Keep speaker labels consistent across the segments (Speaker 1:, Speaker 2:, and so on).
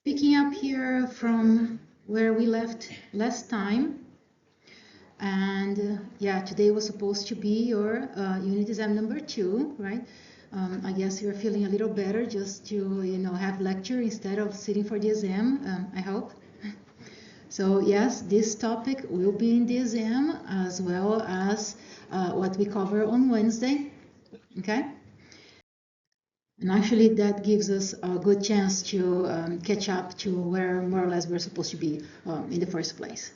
Speaker 1: Picking up here from where we left last time, and yeah, today was supposed to be your unit exam number 2, right? I guess you're feeling a little better just to, have lecture instead of sitting for the exam, I hope. So yes, this topic will be in the exam as well as what we cover on Wednesday, okay? And actually that gives us a good chance to catch up to where more or less we're supposed to be in the first place.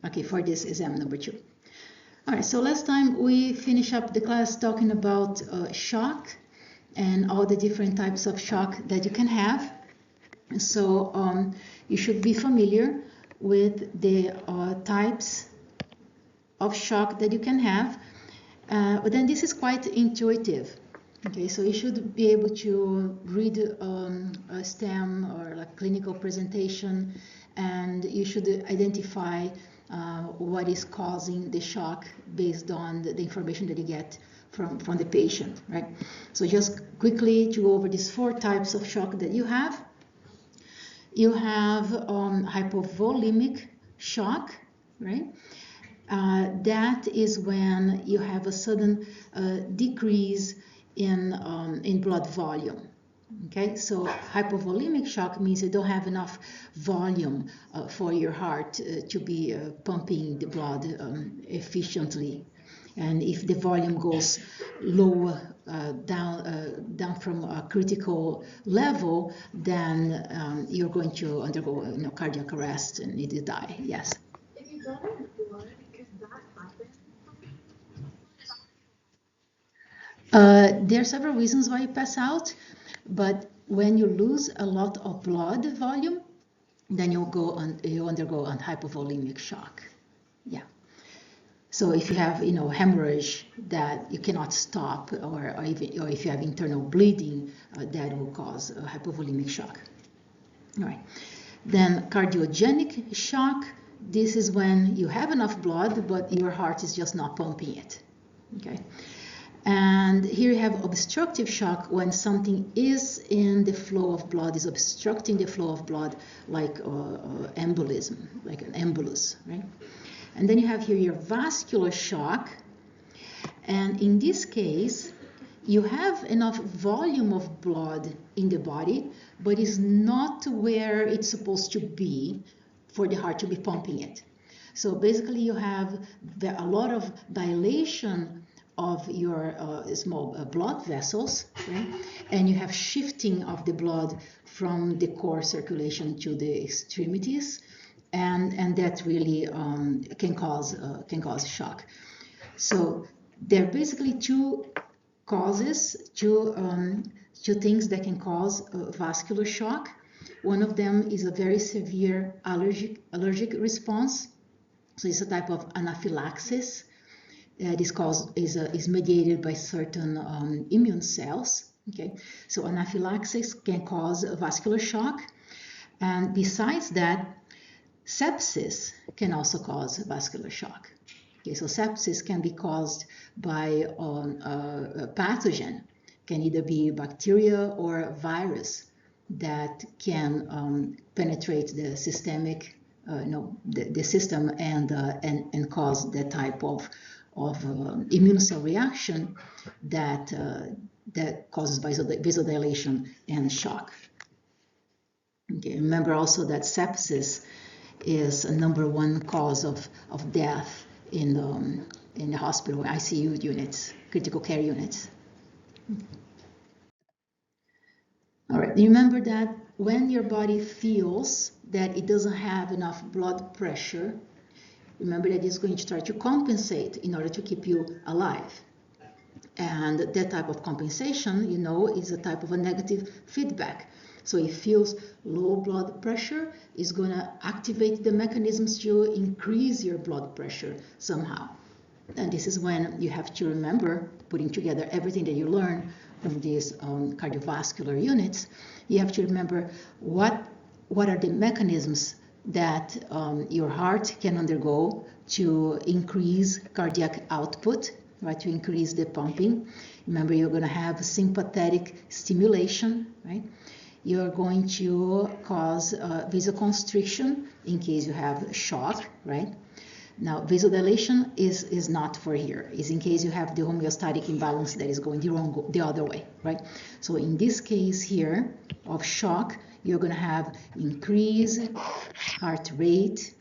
Speaker 1: Okay, for this exam number 2. All right, so last time we finished up the class talking about shock and all the different types of shock that you can have. So you should be familiar with the types of shock that you can have. But then this is quite intuitive. Okay, so you should be able to read a STEM or like clinical presentation, and you should identify what is causing the shock based on the information that you get from the patient, right? So just quickly to go over these 4 types of shock that you have. You have hypovolemic shock, right? That is when you have a sudden decrease in blood volume. Okay, so hypovolemic shock means you don't have enough volume for your heart to be pumping the blood efficiently. And if the volume goes low down from a critical level, then you're going to undergo cardiac arrest and need to die. Yes.
Speaker 2: If you don't have blood, does that happen?
Speaker 1: There are several reasons why you pass out, but when you lose a lot of blood volume, then you undergo a hypovolemic shock. Yeah. So if you have hemorrhage that you cannot stop, or if you have internal bleeding, that will cause a hypovolemic shock. All right. Then cardiogenic shock. This is when you have enough blood, but your heart is just not pumping it. Okay. And here you have obstructive shock, when something is in the flow of blood, is obstructing the flow of blood, like embolism, like an embolus, right? And then you have here your vascular shock. And in this case, you have enough volume of blood in the body, but it's not where it's supposed to be for the heart to be pumping it. So basically you have a lot of dilation of your small blood vessels, right? And you have shifting of the blood from the core circulation to the extremities, and that really can cause shock. So there are basically 2 causes, two things that can cause vascular shock. One of them is a very severe allergic response. So it's a type of anaphylaxis. Is mediated by certain immune cells. Okay, so anaphylaxis can cause a vascular shock, and besides that, sepsis can also cause vascular shock. Okay, so sepsis can be caused by a pathogen, can either be bacteria or a virus that can penetrate the systemic, the system and cause that type of immune cell reaction that causes vasodilation and shock. Okay, remember also that sepsis is a #1 cause of death in the hospital ICU units, critical care units. All right, remember that when your body feels that it doesn't have enough blood pressure, remember that it's going to try to compensate in order to keep you alive. And that type of compensation, is a type of a negative feedback. So it feels low blood pressure, is going to activate the mechanisms to increase your blood pressure somehow. And this is when you have to remember, putting together everything that you learn from these cardiovascular units, you have to remember what are the mechanisms that your heart can undergo to increase cardiac output, right, to increase the pumping. Remember, you're going to have sympathetic stimulation, right? you're going to cause vasoconstriction in case you have shock, right? Now, vasodilation is not for here. It's in case you have the homeostatic imbalance that is going the other way, right? So in this case here of shock, you're going to have increased heart rate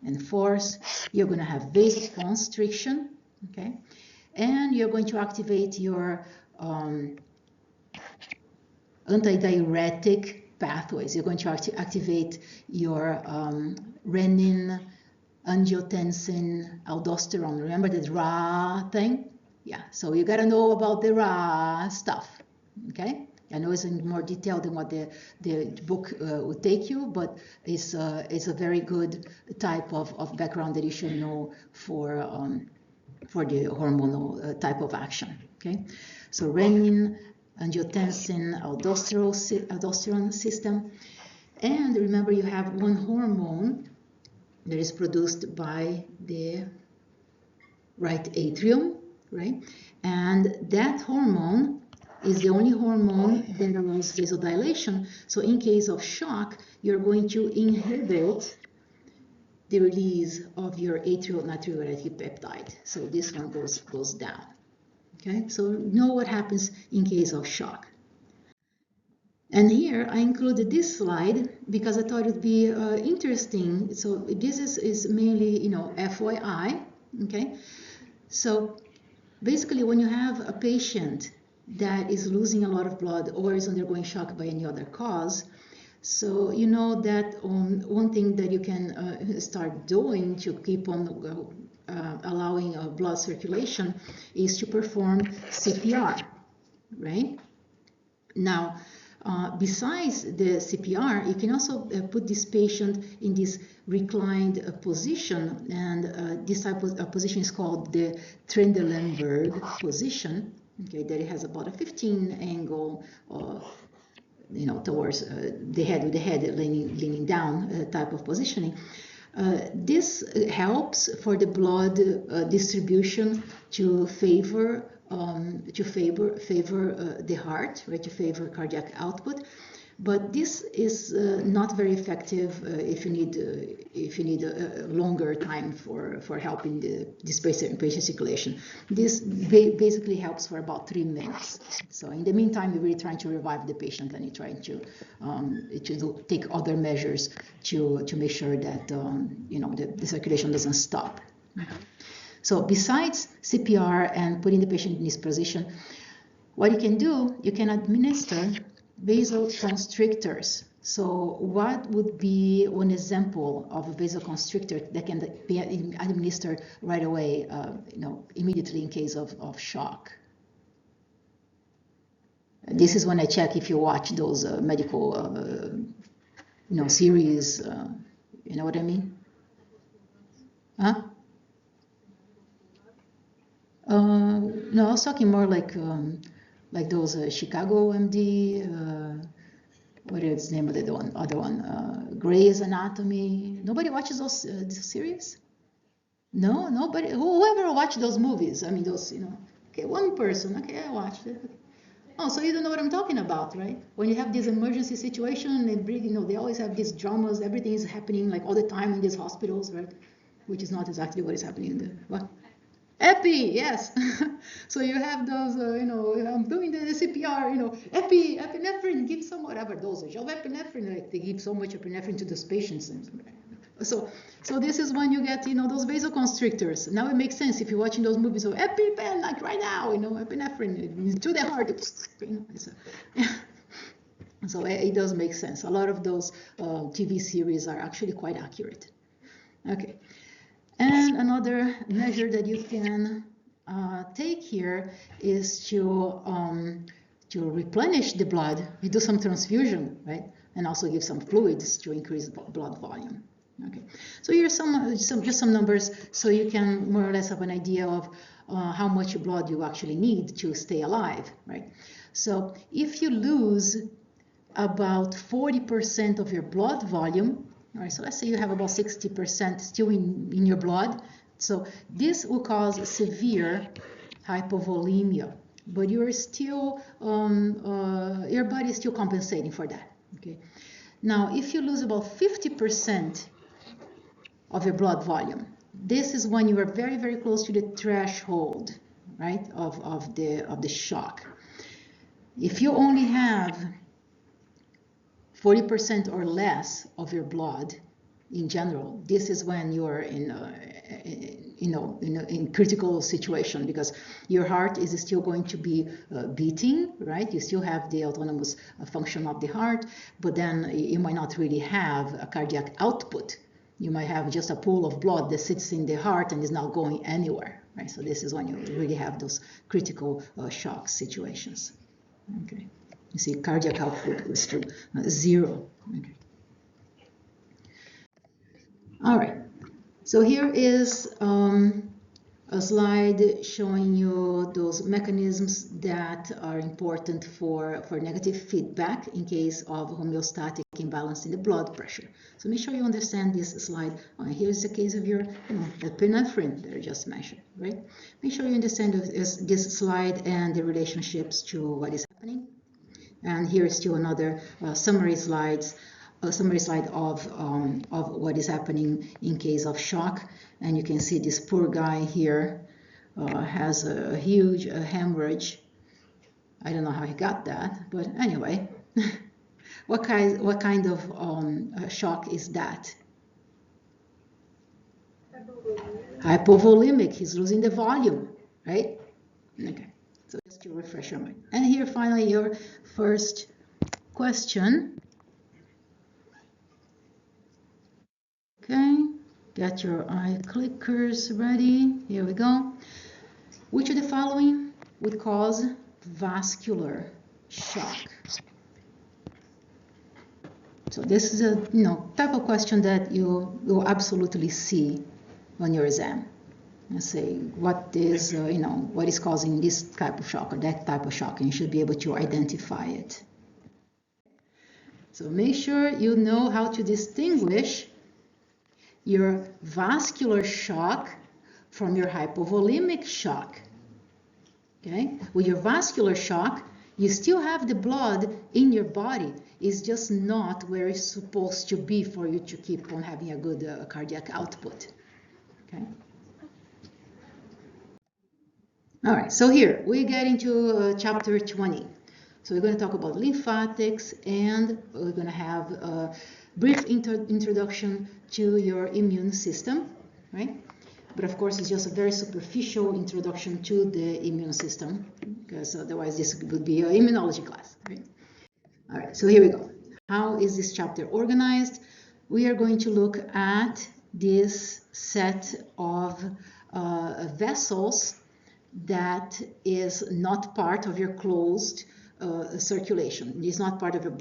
Speaker 1: and force. You're going to have vasoconstriction, okay? And you're going to activate your antidiuretic pathways. You're going to activate your renin, angiotensin, aldosterone. Remember the Ra thing? Yeah, so you got to know about the Ra stuff, okay? I know it's in more detail than what the book would take you, but it's a very good type of background that you should know for the hormonal type of action, okay? So renin, angiotensin, aldosterone system. And remember, you have one hormone that is produced by the right atrium, right? And that hormone is the only hormone that allows vasodilation. So in case of shock, you're going to inhibit the release of your atrial natriuretic peptide. So this one goes down. Okay, so know what happens in case of shock. And here I included this slide because I thought it'd be interesting. So this is mainly, you know, FYI. Okay, so basically when you have a patient that is losing a lot of blood or is undergoing shock by any other cause, so you know that one thing that you can start doing to keep on allowing blood circulation is to perform CPR, right? Now, besides the CPR, you can also put this patient in this reclined position, and this type of position is called the Trendelenburg position. Okay, that it has about a 15 angle, you know, towards the head, with the head leaning down type of positioning. This helps for the blood distribution to favor the heart, right? To favor cardiac output, but this is not very effective if you need a longer time for helping this patient circulation. This basically helps for about 3 minutes. So in the meantime, you're really trying to revive the patient, and you're trying to take other measures to make sure that you know, the circulation doesn't stop. So besides CPR and putting the patient in this position, what you can do, you can administer vasoconstrictors. So what would be one example of a vasoconstrictor that can be administered right away, you know, immediately in case of shock? This is when I check if you watch those medical, you know, series. You know what I mean? Huh? No, I was talking more like those Chicago MD. What is the name of the other one? Grey's Anatomy. Nobody watches those series? No, nobody. Whoever watched those movies? I mean, those, you know. Okay, one person. Okay, I watched it. Oh, so you don't know what I'm talking about, right? When you have this emergency situation, they bring, you know, they always have these dramas. Everything is happening like all the time in these hospitals, right? Which is not exactly what is happening in the what? Epi, yes. So you have those, you know, I'm doing the CPR, you know, epinephrine, give some whatever dosage of epinephrine. Like they give so much epinephrine to those patients. So this is when you get, you know, those vasoconstrictors. Now it makes sense if you're watching those movies. So EpiPen, like right now, you know, epinephrine to the heart. You know, so it does make sense. A lot of those TV series are actually quite accurate. Okay. And another measure that you can take here is to replenish the blood. You do some transfusion, right? And also give some fluids to increase blood volume. Okay. So here's some numbers, so you can more or less have an idea of how much blood you actually need to stay alive, right? So if you lose about 40% of your blood volume, all right, so let's say you have about 60% still in your blood. So this will cause severe hypovolemia, but you're still, your body is still compensating for that. Okay. Now, if you lose about 50% of your blood volume, this is when you are very, very close to the threshold, right, of the shock. If you only have 40% or less of your blood in general, this is when you're in critical situation, because your heart is still going to be beating, right? You still have the autonomous function of the heart, but then you might not really have a cardiac output. You might have just a pool of blood that sits in the heart and is not going anywhere, right? So this is when you really have those critical shock situations. Okay. You see, cardiac output was to 0. Okay. All right. So here is a slide showing you those mechanisms that are important for negative feedback in case of homeostatic imbalance in the blood pressure. So make sure you understand this slide. Here's the case of your epinephrine that I just mentioned, right? Make sure you understand this slide and the relationships to what is happening. And here is still another summary slide of what is happening in case of shock. And you can see this poor guy here has a huge hemorrhage. I don't know how he got that, but anyway, what kind of shock is that? Hypovolemic. He's losing the volume, right? Okay. So just to refresh your mind. And here finally your first question. Okay, get your eye clickers ready. Here we go. Which of the following would cause vascular shock? So this is a type of question that you will absolutely see on your exam. Let's say what is what is causing this type of shock or that type of shock, and you should be able to identify it. So make sure you know how to distinguish your vascular shock from your hypovolemic shock. Okay? With your vascular shock, you still have the blood in your body. It's just not where it's supposed to be for you to keep on having a good cardiac output. Okay? All right, so here we get into chapter 20. So we're going to talk about lymphatics, and we're going to have a brief introduction to your immune system, right? But of course, it's just a very superficial introduction to the immune system, because otherwise this would be an immunology class, right? All right, so here we go. How is this chapter organized? We are going to look at this set of vessels that is not part of your closed circulation. It is not part of your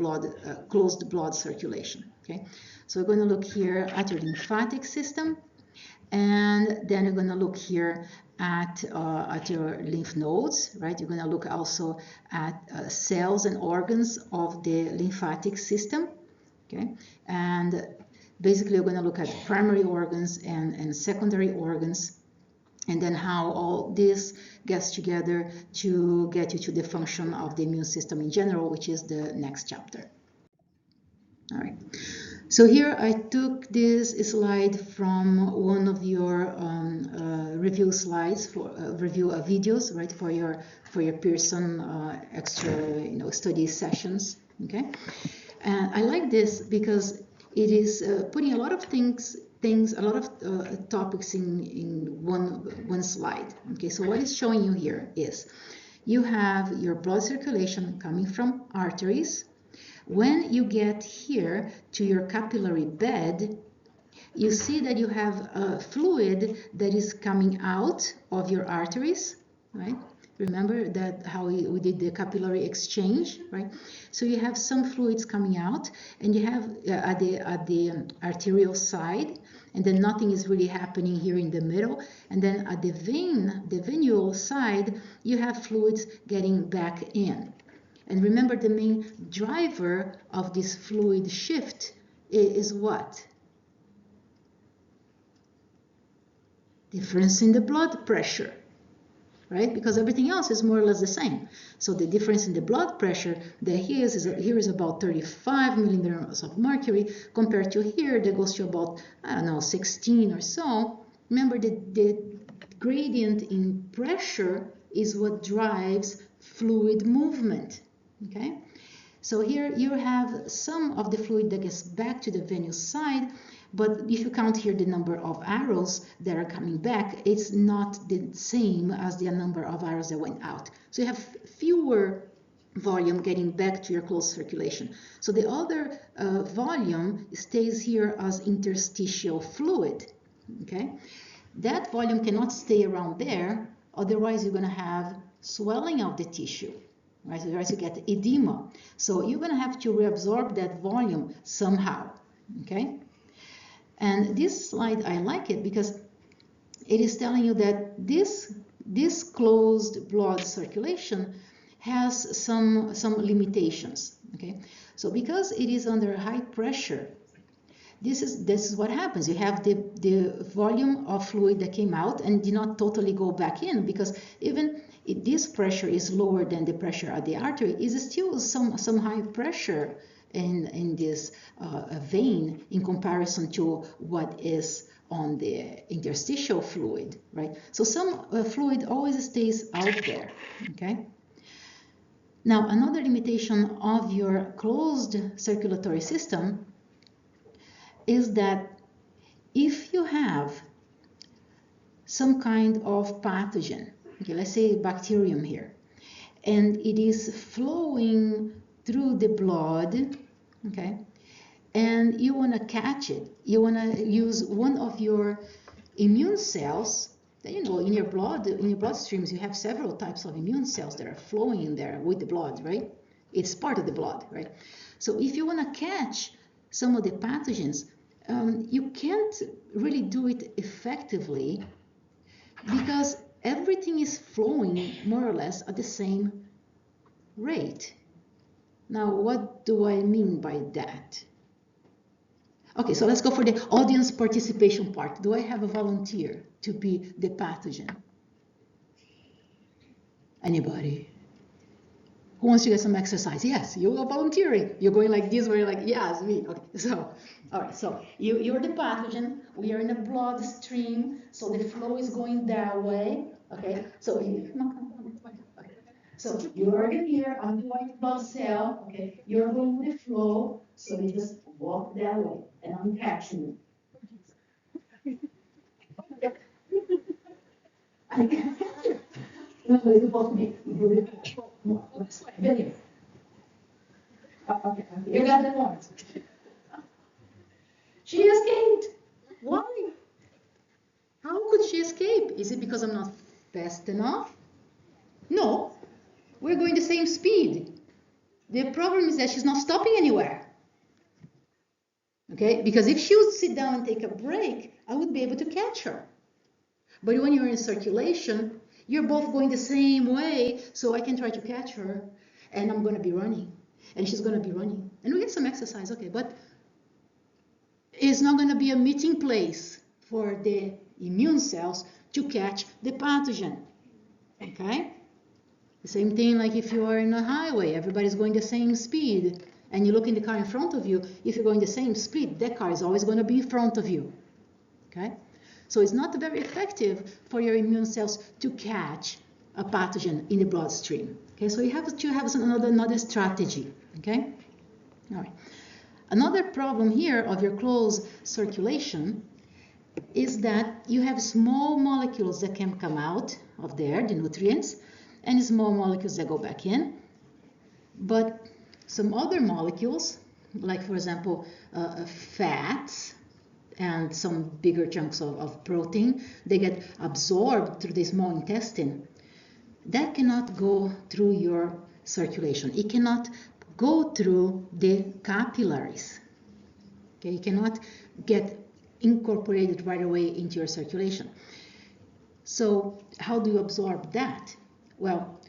Speaker 1: closed blood circulation. Okay, so we're going to look here at your lymphatic system, and then we're going to look here at your lymph nodes, right? You're going to look also at cells and organs of the lymphatic system, okay? And basically, we're going to look at primary organs and secondary organs, and then how all this gets together to get you to the function of the immune system in general, which is the next chapter. All right. So here I took this slide from one of your review slides for review videos, right, for your Pearson extra study sessions. Okay, and I like this because it is putting a lot of a lot of topics in one slide. Okay, so what it's showing you here is you have your blood circulation coming from arteries. When you get here to your capillary bed, you see that you have a fluid that is coming out of your arteries, right? Remember that how we did the capillary exchange, right? So you have some fluids coming out, and you have at the arterial side, and then nothing is really happening here in the middle. And then at the venule side, you have fluids getting back in. And remember, the main driver of this fluid shift is what? Difference in the blood pressure, right? Because everything else is more or less the same. So the difference in the blood pressure that here is about 35 millimeters of mercury compared to here that goes to about, I don't know, 16 or so. Remember the gradient in pressure is what drives fluid movement, okay? So here you have some of the fluid that gets back to the venous side, but if you count here the number of arrows that are coming back, it's not the same as the number of arrows that went out. So you have fewer volume getting back to your closed circulation. So the other volume stays here as interstitial fluid, okay? That volume cannot stay around there, otherwise you're going to have swelling of the tissue. Right, so otherwise you get edema. So you're going to have to reabsorb that volume somehow, okay? And this slide, I like it because it is telling you that this closed blood circulation has some limitations, okay? So because it is under high pressure, this is what happens. You have the volume of fluid that came out and did not totally go back in, because even if this pressure is lower than the pressure at the artery, is still some high pressure in this vein in comparison to what is on the interstitial fluid, right? So some fluid always stays out there, okay? Now, another limitation of your closed circulatory system is that if you have some kind of pathogen, okay, let's say bacterium here, and it is flowing through the blood, okay, and you want to catch it, you want to use one of your immune cells. You know, in your bloodstreams, you have several types of immune cells that are flowing in there with the blood, right? It's part of the blood, right? So if you want to catch some of the pathogens, you can't really do it effectively because everything is flowing more or less at the same rate. Now, what do I mean by that? Okay, so let's go for the audience participation part. Do I have a volunteer to be the pathogen? Anybody? Who wants to get some exercise? Yes, you are volunteering. You're going like this, where you're like, yes, me. Okay, so, all right, so you're the pathogen. We are in the bloodstream, so the flow is going that way. Okay, so so you're in here, I'm the white blood cell. Okay, you're going with the flow, so you just walk that way, and I'm catching you. I can't catch you. No, it's supposed to be. Video. Okay, you got the point. She escaped. Why? How could she escape? Is it because I'm not fast enough? No, we're going the same speed. The problem is that she's not stopping anywhere. Okay, because if she would sit down and take a break, I would be able to catch her. But when you're in circulation, you're both going the same way, so I can try to catch her, and I'm going to be running, and she's going to be running. And we get some exercise, okay, but it's not going to be a meeting place for the immune cells to catch the pathogen, okay? The same thing like if you are in a highway, everybody's going the same speed, and you look in the car in front of you, if you're going the same speed, that car is always going to be in front of you, okay? So it's not very effective for your immune cells to catch a pathogen in the bloodstream, okay? So you have to have another strategy, okay? All right. Another problem here of your closed circulation is that you have small molecules that can come out of there, the nutrients, and small molecules that go back in. But some other molecules, like for example, fats and some bigger chunks of protein, they get absorbed through the small intestine. That cannot go through your circulation. It cannot go through the capillaries. Okay, it cannot get incorporated right away into your circulation. So how do you absorb that? Well,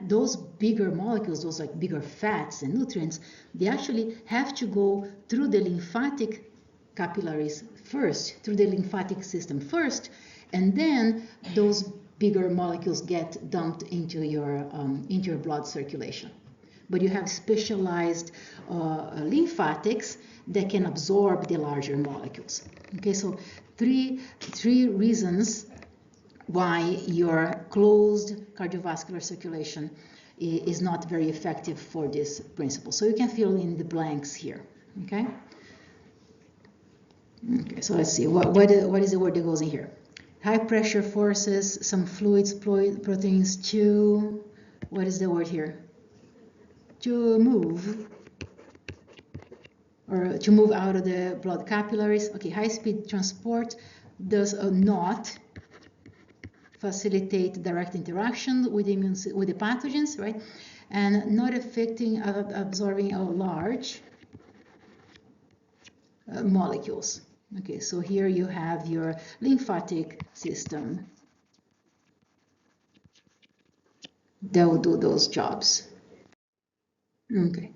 Speaker 1: those bigger molecules, those like bigger fats and nutrients, they actually have to go through the lymphatic capillaries first, through the lymphatic system first, and then those bigger molecules get dumped into your blood circulation. But you have specialized lymphatics that can absorb the larger molecules. Okay, so three reasons why your closed cardiovascular circulation is not very effective for this principle. So you can fill in the blanks here. Okay. Okay, so let's see what is the word that goes in here. High pressure forces some fluids, proteins to, what is the word here? To move, or to move out of the blood capillaries. Okay, high speed transport does not facilitate direct interaction with the pathogens, right? And not affecting absorbing a large molecules. Okay, so here you have your lymphatic system that will do those jobs. Okay,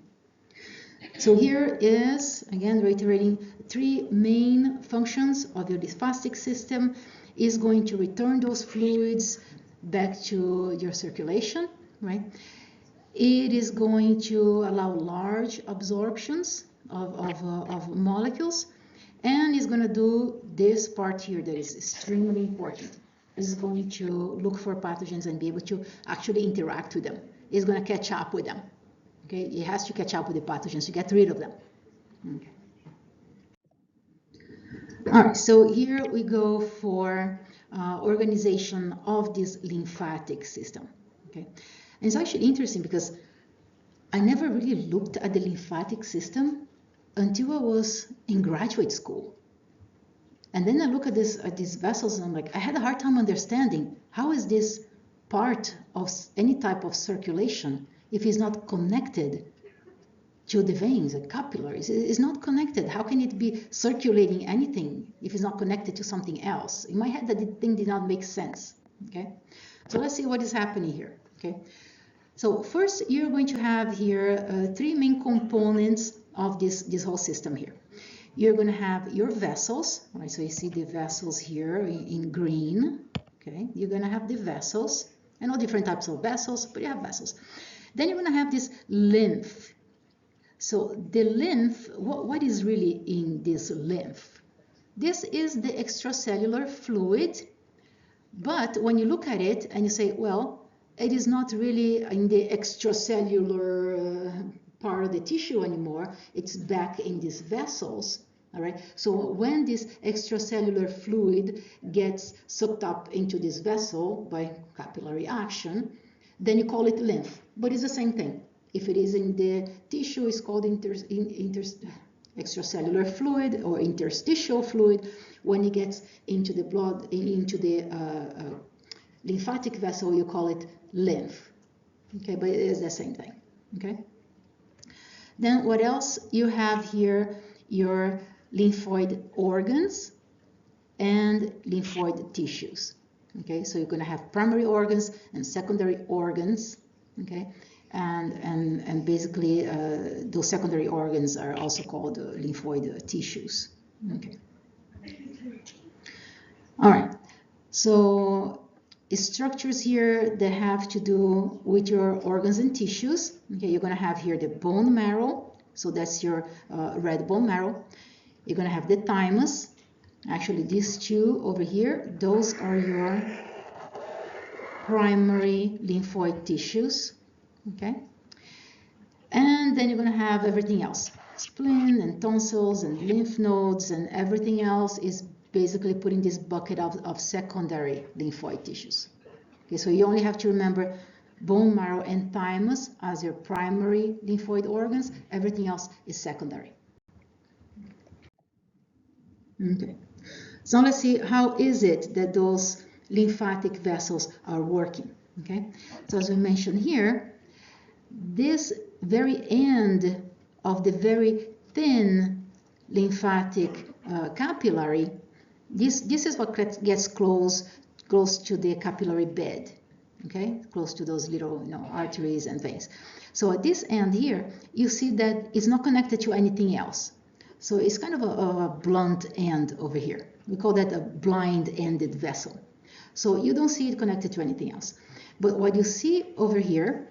Speaker 1: so here is, again, reiterating, three main functions of your lymphatic system is going to return those fluids back to your circulation, right? It is going to allow large absorptions of molecules, and is going to do this part here that is extremely important. It's going to look for pathogens and be able to actually interact with them. It's going to catch up with them. Okay, it has to catch up with the pathogens to get rid of them. Okay. All right, so here we go for organization of this lymphatic system. Okay, and it's actually interesting because I never really looked at the lymphatic system until I was in graduate school. And then I look at these vessels and I'm like, I had a hard time understanding how is this part of any type of circulation if it's not connected to the veins and capillaries. It's not connected. How can it be circulating anything if it's not connected to something else? In my head, that thing did not make sense. Okay, so let's see what is happening here. Okay, so first you're going to have here three main components of this whole system here. You're going to have your vessels, right? So you see the vessels here in green. Okay, you're going to have the vessels, and all different types of vessels, but you have vessels. Then you're going to have this lymph. So the lymph, what is really in this lymph? This is the extracellular fluid, but when you look at it and you say, well, it is not really in the extracellular part of the tissue anymore, it's back in these vessels. All right, so when this extracellular fluid gets sucked up into this vessel by capillary action, then you call it lymph, but it's the same thing. If it is in the tissue, it's called extracellular fluid or interstitial fluid. When it gets into the blood, into the lymphatic vessel, you call it lymph. Okay, but it is the same thing. Okay. Then what else? You have here your lymphoid organs and lymphoid tissues. Okay, so you're going to have primary organs and secondary organs. Okay, and basically those secondary organs are also called lymphoid tissues. Okay. All right. So structures here that have to do with your organs and tissues. Okay, you're going to have here the bone marrow. So that's your red bone marrow. You're going to have the thymus. Actually, these two over here, those are your primary lymphoid tissues. Okay, and then you're going to have everything else, spleen and tonsils and lymph nodes, and everything else is basically put in this bucket of secondary lymphoid tissues. Okay, so you only have to remember bone marrow and thymus as your primary lymphoid organs. Everything else is secondary. Okay, so let's see how is it that those lymphatic vessels are working. Okay, so as we mentioned here, this very end of the very thin lymphatic capillary, this is what gets close to the capillary bed, okay, close to those little arteries and veins. So at this end here, you see that it's not connected to anything else. So it's kind of a blunt end over here. We call that a blind-ended vessel. So you don't see it connected to anything else. But what you see over here,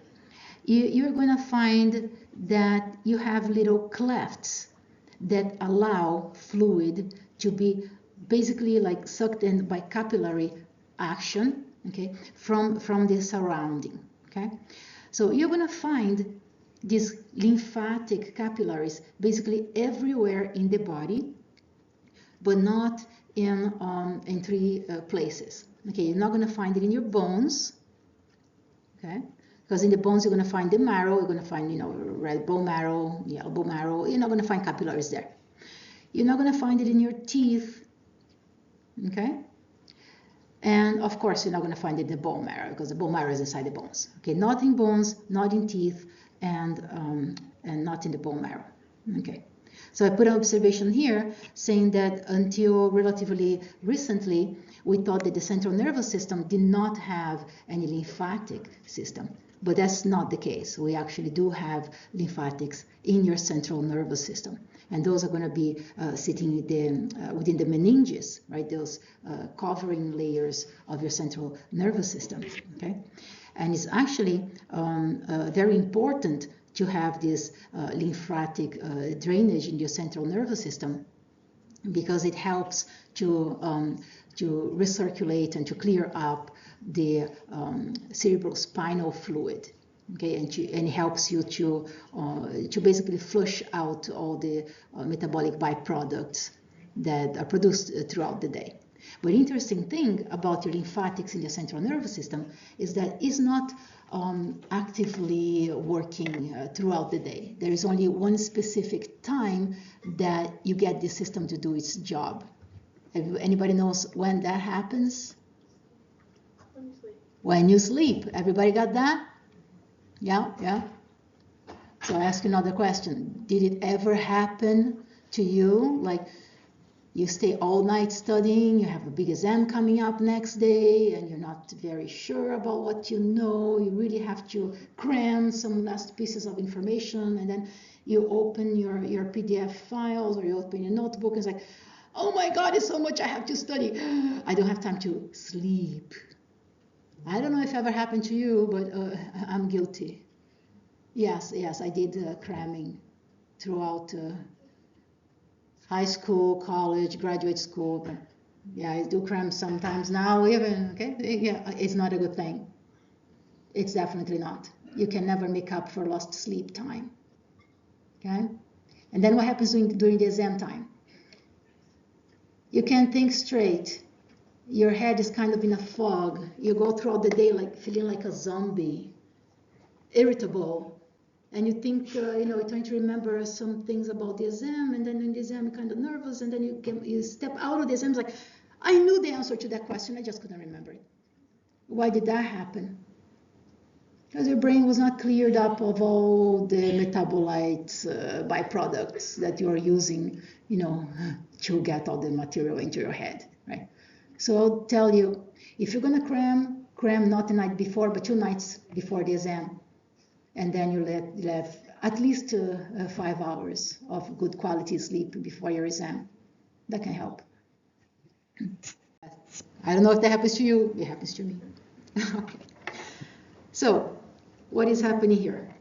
Speaker 1: you're going to find that you have little clefts that allow fluid to be basically like sucked in by capillary action, okay, from the surrounding, okay? So you're going to find these lymphatic capillaries basically everywhere in the body, but not in three places. Okay, you're not going to find it in your bones, okay? Because in the bones you're going to find the marrow, you're going to find, you know, red bone marrow, yellow bone marrow. You're not going to find capillaries there. You're not going to find it in your teeth, okay? And of course, you're not going to find it in the bone marrow because the bone marrow is inside the bones. Okay, not in bones, not in teeth, and not in the bone marrow. Okay. So I put an observation here saying that until relatively recently, we thought that the central nervous system did not have any lymphatic system. But that's not the case. We actually do have lymphatics in your central nervous system. And those are going to be sitting within the meninges, right? Those covering layers of your central nervous system, okay? And it's actually very important to have this lymphatic drainage in your central nervous system because it helps to recirculate and to clear up the cerebrospinal fluid, okay, and it helps you to basically flush out all the metabolic byproducts that are produced throughout the day. But interesting thing about your lymphatics in the central nervous system is that it's not actively working throughout the day. There is only one specific time that you get the system to do its job. Anybody knows when that happens?
Speaker 2: When you sleep.
Speaker 1: When you sleep. Everybody got that? Yeah, yeah. So I ask you another question. Did it ever happen to you? Like you stay all night studying, you have a big exam coming up next day, and you're not very sure about what you know. You really have to cram some last pieces of information, and then you open your PDF files or you open your notebook, and it's like, oh my God, it's so much I have to study. I don't have time to sleep. I don't know if it ever happened to you, but I'm guilty. Yes, I did cramming throughout high school, college, graduate school. But yeah, I do cram sometimes now even, okay? Yeah, it's not a good thing. It's definitely not. You can never make up for lost sleep time, okay? And then what happens during the exam time? You can't think straight. Your head is kind of in a fog. You go throughout the day like feeling like a zombie, irritable. And you think, you're trying to remember some things about the exam, and then in the exam you're kind of nervous, and then you step out of the exam, it's like, I knew the answer to that question, I just couldn't remember it. Why did that happen? Because your brain was not cleared up of all the metabolites, byproducts that you are using, to get all the material into your head, right? So I'll tell you, if you're gonna cram not the night before, but 2 nights before the exam. And then you have at least 5 hours of good quality sleep before your exam. That can help. I don't know if that happens to you. It happens to me. Okay. So, what is happening here?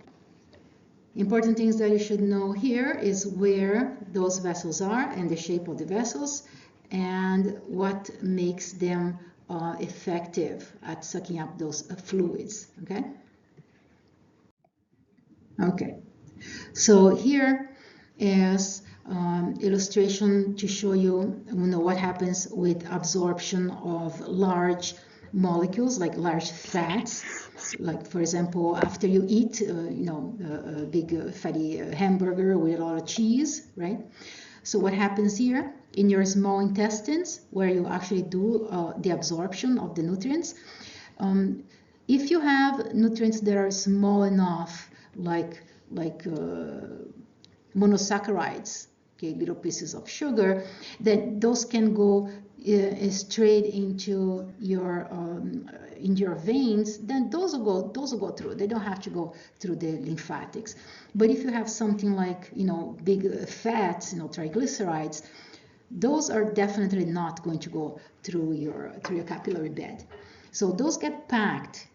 Speaker 1: Important things that you should know here is where those vessels are and the shape of the vessels and what makes them effective at sucking up those fluids, okay? Okay, so here is illustration to show you, what happens with absorption of large molecules, like large fats. Like, for example, after you eat, a big fatty hamburger with a lot of cheese, right? So what happens here in your small intestines, where you actually do the absorption of the nutrients, if you have nutrients that are small enough, like monosaccharides, okay, little pieces of sugar, then those can go straight into your veins. Then those will go through. They don't have to go through the lymphatics. But if you have something like big fats, triglycerides, those are definitely not going to go through your capillary bed. So those get packed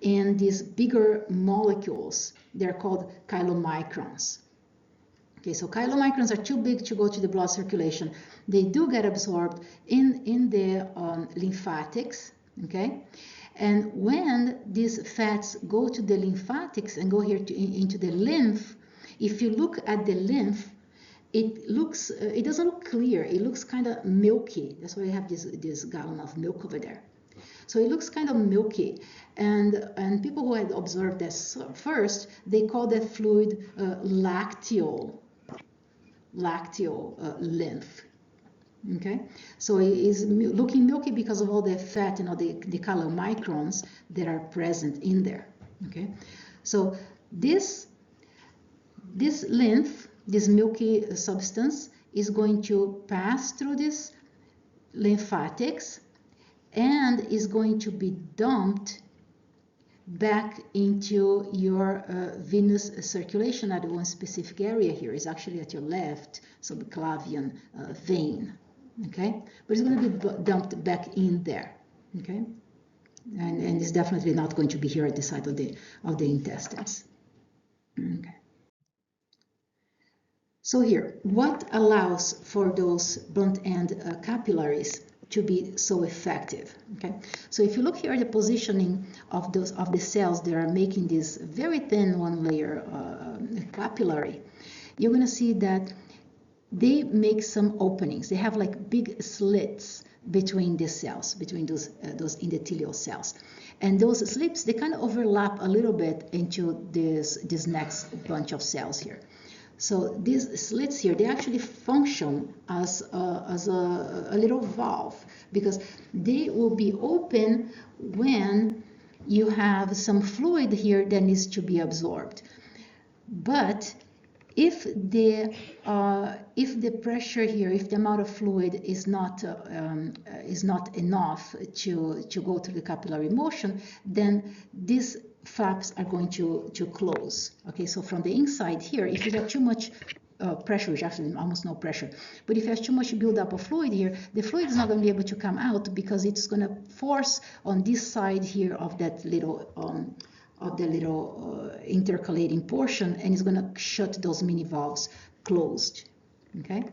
Speaker 1: in these bigger molecules. They're called chylomicrons. Okay, so chylomicrons are too big to go to the blood circulation. They do get absorbed in the lymphatics, okay? And when these fats go to the lymphatics and go here into the lymph, if you look at the lymph, it doesn't look clear. It looks kind of milky. That's why I have this gallon of milk over there. So it looks kind of milky, and people who had observed this first, they call that fluid lacteal lymph. Okay, so it is looking milky because of all the fat and all the chylomicrons that are present in there. Okay, so this lymph, this milky substance, is going to pass through this lymphatics and is going to be dumped back into your venous circulation at one specific area here. Is actually at your left subclavian vein, okay? But it's going to be dumped back in there, okay? And it's definitely not going to be here at the side of the intestines, okay? So here, what allows for those blunt end capillaries to be so effective? Okay, so if you look here at the positioning of the cells that are making this very thin one layer capillary, you're going to see that they make some openings. They have like big slits between the cells, between those endothelial cells, and those slits, they kind of overlap a little bit into this next bunch of cells here. So these slits here, they actually function as a little valve, because they will be open when you have some fluid here that needs to be absorbed. But if the pressure here, if the amount of fluid is not enough to go through the capillary motion, then these flaps are going to close. Okay, so from the inside here, if you have too much pressure, which actually almost no pressure, but if you have too much buildup of fluid here, the fluid is not going to be able to come out because it's going to force on this side here of that little intercalating portion, and it's going to shut those mini valves closed. Okay,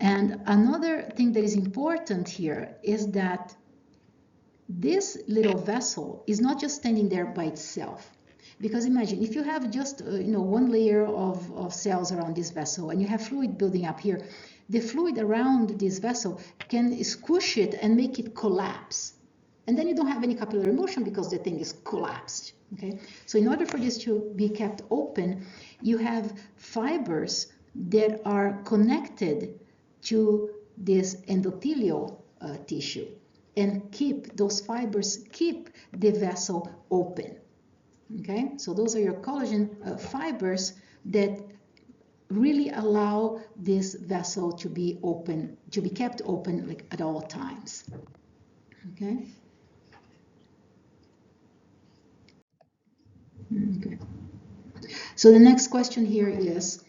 Speaker 1: and another thing that is important here is that this little vessel is not just standing there by itself. Because imagine if you have just one layer of cells around this vessel and you have fluid building up here, the fluid around this vessel can squish it and make it collapse. And then you don't have any capillary motion because the thing is collapsed. Okay? So in order for this to be kept open, you have fibers that are connected to this endothelial tissue, and those fibers keep the vessel open. Okay, so those are your collagen fibers that really allow this vessel to be open, to be kept open like at all times. Okay. Okay. So the next question here is,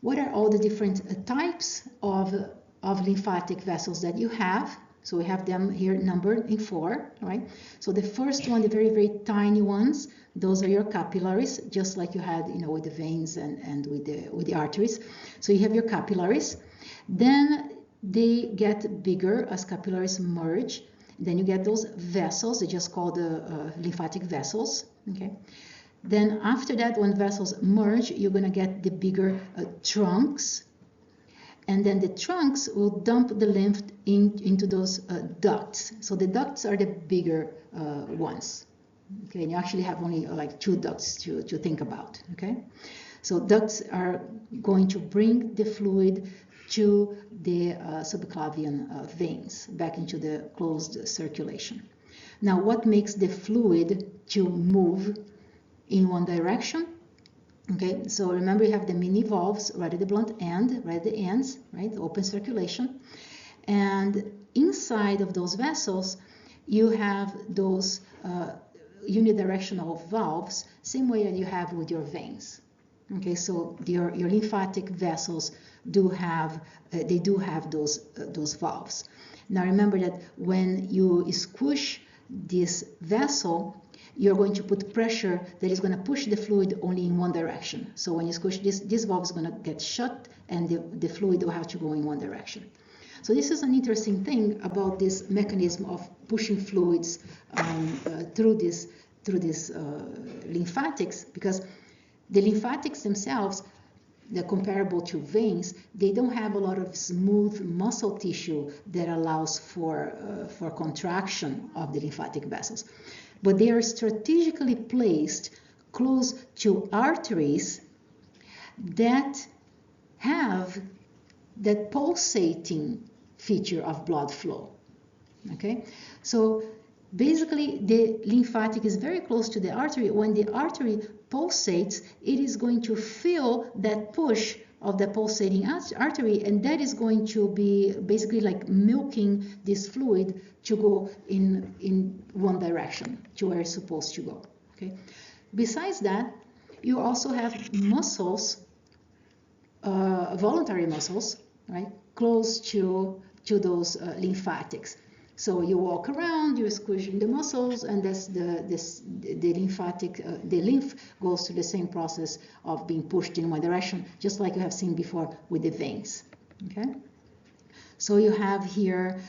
Speaker 1: what are all the different types of lymphatic vessels that you have? So we have them here numbered in 4, right? So the first one, the very, very tiny ones, those are your capillaries, just like you had, with the veins and with the arteries. So you have your capillaries. Then they get bigger as capillaries merge. Then you get those vessels. They just call the lymphatic vessels. Okay. Then after that, when vessels merge, you're going to get the bigger trunks. And then the trunks will dump the lymph into those ducts. So the ducts are the bigger ones. Okay, and you actually have only like 2 ducts to think about. Okay, so ducts are going to bring the fluid to the subclavian veins, back into the closed circulation. Now, what makes the fluid to move in one direction? Okay, so remember you have the mini valves right at the blunt end, right at the ends, right, open circulation. And inside of those vessels, you have those unidirectional valves, same way that you have with your veins. Okay, so your lymphatic vessels do have those valves. Now remember that when you squish this vessel, you're going to put pressure that is going to push the fluid only in one direction. So when you squish this valve is going to get shut, and the fluid will have to go in one direction. So this is an interesting thing about this mechanism of pushing fluids through this lymphatics, because the lymphatics themselves, they're comparable to veins. They don't have a lot of smooth muscle tissue that allows for contraction of the lymphatic vessels, but they are strategically placed close to arteries that have that pulsating feature of blood flow. Okay, so basically the lymphatic is very close to the artery. When the artery pulsates, it is going to feel that push of the pulsating artery, and that is going to be basically like milking this fluid to go in one direction to where it's supposed to go. Okay. Besides that, you also have muscles, voluntary muscles, right, close to those lymphatics. So you walk around, you're squishing the muscles, and that's the lymphatic, the lymph goes through the same process of being pushed in one direction, just like you have seen before with the veins. Okay. So you have here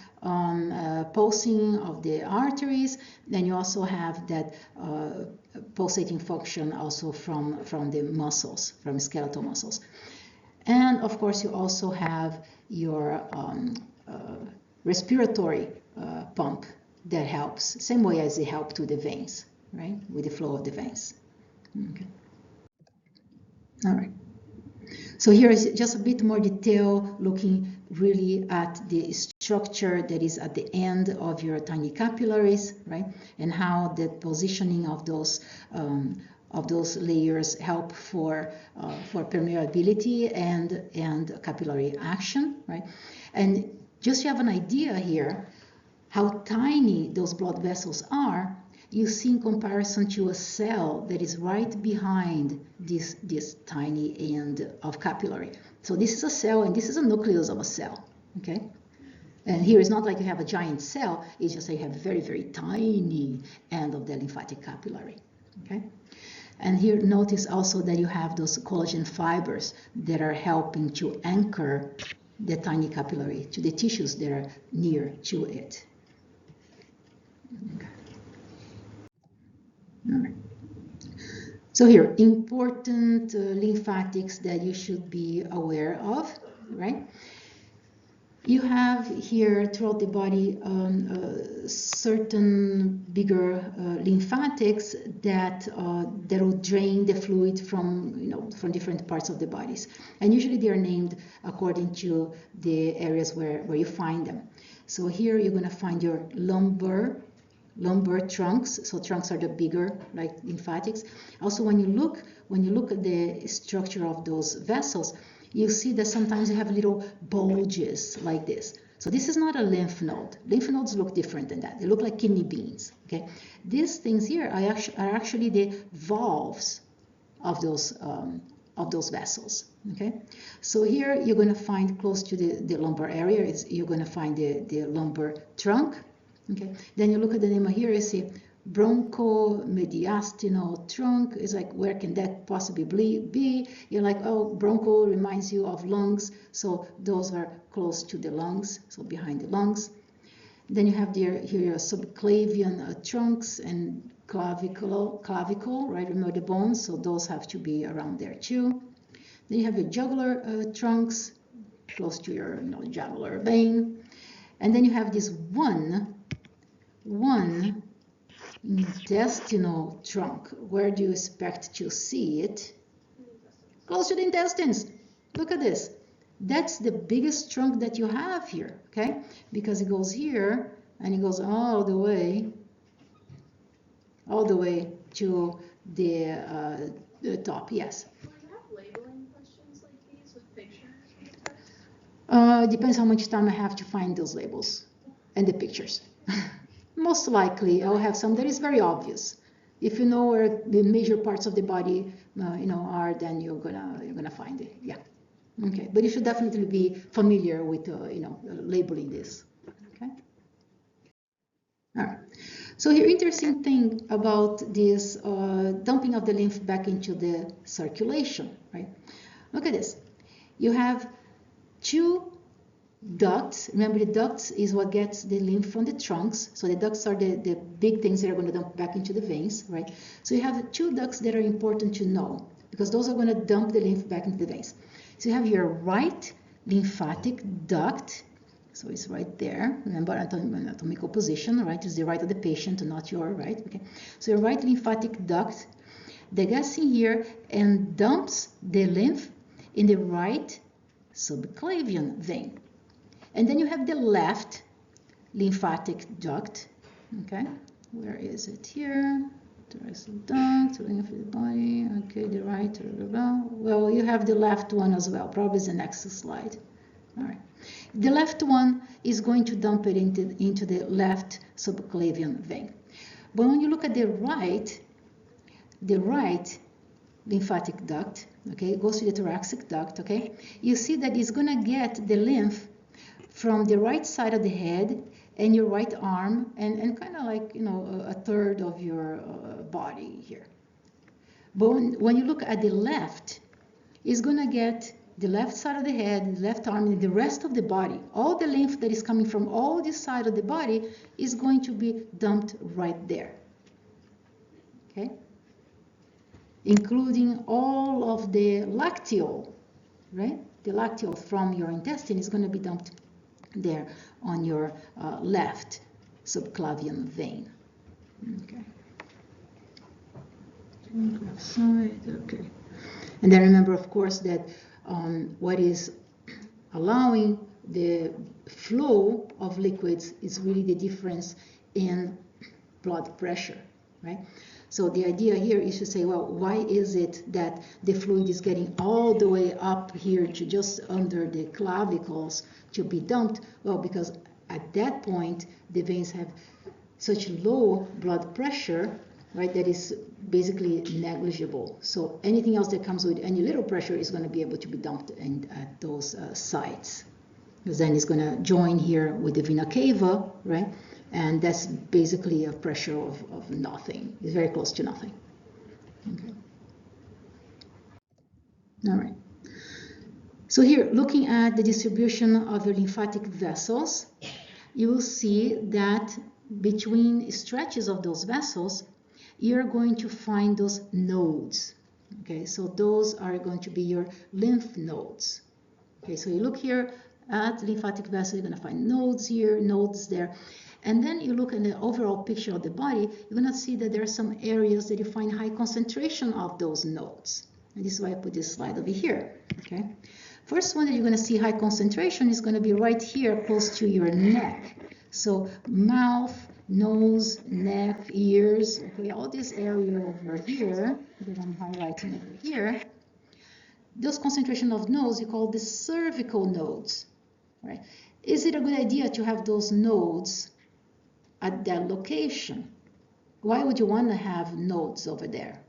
Speaker 1: pulsing of the arteries, then you also have that pulsating function also from the muscles, from skeletal muscles. And of course you also have your respiratory pump that helps, same way as they help to the veins, right, with the flow of the veins. Okay. All right. So here is just a bit more detail, looking really at the structure that is at the end of your tiny capillaries, right, and how the positioning of those layers help for permeability and capillary action, right? And just to have an idea here, how tiny those blood vessels are, you see in comparison to a cell that is right behind this tiny end of capillary. So this is a cell, and this is a nucleus of a cell, okay? And here it's not like you have a giant cell, it's just that you have a very, very tiny end of the lymphatic capillary, okay? And here notice also that you have those collagen fibers that are helping to anchor the tiny capillary to the tissues that are near to it. Okay. All right. So here, important lymphatics that you should be aware of, right? You have here throughout the body certain bigger lymphatics that will drain the fluid from different parts of the bodies, and usually they are named according to the areas where you find them. So here you're going to find your lumbar trunks. So trunks are the bigger, like lymphatics. Also, when you look at the structure of those vessels, you see that sometimes you have little bulges like this. So this is not a lymph node. Lymph nodes look different than that. They look like kidney beans. Okay, these things here are actually the valves of those vessels. Okay, so here you're going to find close to the lumbar area, you're going to find the lumbar trunk. Okay, then you look at the name here, you see bronchomediastinal trunk. Is like, where can that possibly be? You're like, oh, broncho reminds you of lungs, so those are close to the lungs, so behind the lungs. Then you have here your subclavian trunks and clavicle, right? Remember the bones, so those have to be around there too. Then you have your jugular trunks, close to your jugular vein. And then you have this one intestinal trunk. Where do you expect to see it? Close to the intestines. Look at this. That's the biggest trunk that you have here, okay? Because it goes here and it goes all the way to the top. Yes.
Speaker 2: Do you have labeling questions like these with pictures?
Speaker 1: Depends how much time I have to find those labels and the pictures. Most likely I'll have some that is very obvious. If you know where the major parts of the body are, then you're gonna find it. Yeah. Okay, but you should definitely be familiar with, labeling this. Okay. All right. So here, interesting thing about this dumping of the lymph back into the circulation, right? Look at this. You have two ducts. Remember, the ducts is what gets the lymph from the trunks. So the ducts are the big things that are going to dump back into the veins, right? So you have two ducts that are important to know because those are going to dump the lymph back into the veins. So you have your right lymphatic duct. So it's right there. Remember, anatomical position, right? It's the right of the patient, not your right. Okay. So your right lymphatic duct that gets in here and dumps the lymph in the right subclavian vein. And then you have the left lymphatic duct. Okay, where is it here? The rest of the duct, lymph of the body. Okay, the right. Blah, blah, blah. Well, you have the left one as well. Probably the next slide. All right. The left one is going to dump it into the left subclavian vein. But when you look at the right lymphatic duct, okay, it goes to the thoracic duct, okay, you see that it's going to get the lymph from the right side of the head and your right arm and kind of like, a third of your body here. But when you look at the left, it's going to get the left side of the head, the left arm, and the rest of the body. All the lymph that is coming from all this side of the body is going to be dumped right there. Okay? Including all of the lacteal, right? The lacteal from your intestine is going to be dumped there on your left subclavian vein. Okay. Okay. And then remember, of course, that what is allowing the flow of liquids is really the difference in blood pressure, right? So the idea here is to say, well, why is it that the fluid is getting all the way up here to just under the clavicles to be dumped? Well, because at that point, the veins have such low blood pressure, right, that is basically negligible. So anything else that comes with any little pressure is going to be able to be dumped at those sites. Because then it's going to join here with the vena cava, right? And that's basically a pressure of nothing. It's very close to nothing. Okay. All right. So here, looking at the distribution of your lymphatic vessels, you will see that between stretches of those vessels, you're going to find those nodes. Okay, so those are going to be your lymph nodes. Okay, so you look here at lymphatic vessel, you're going to find nodes here, nodes there. And then you look at the overall picture of the body, you're going to see that there are some areas that you find high concentration of those nodes. And this is why I put this slide over here. Okay. First one that you're going to see high concentration is going to be right here close to your neck. So mouth, nose, neck, ears, okay, all this area over here that I'm highlighting over here, those concentration of nodes you call the cervical nodes, right? Is it a good idea to have those nodes at that location? Why would you want to have nodes over there?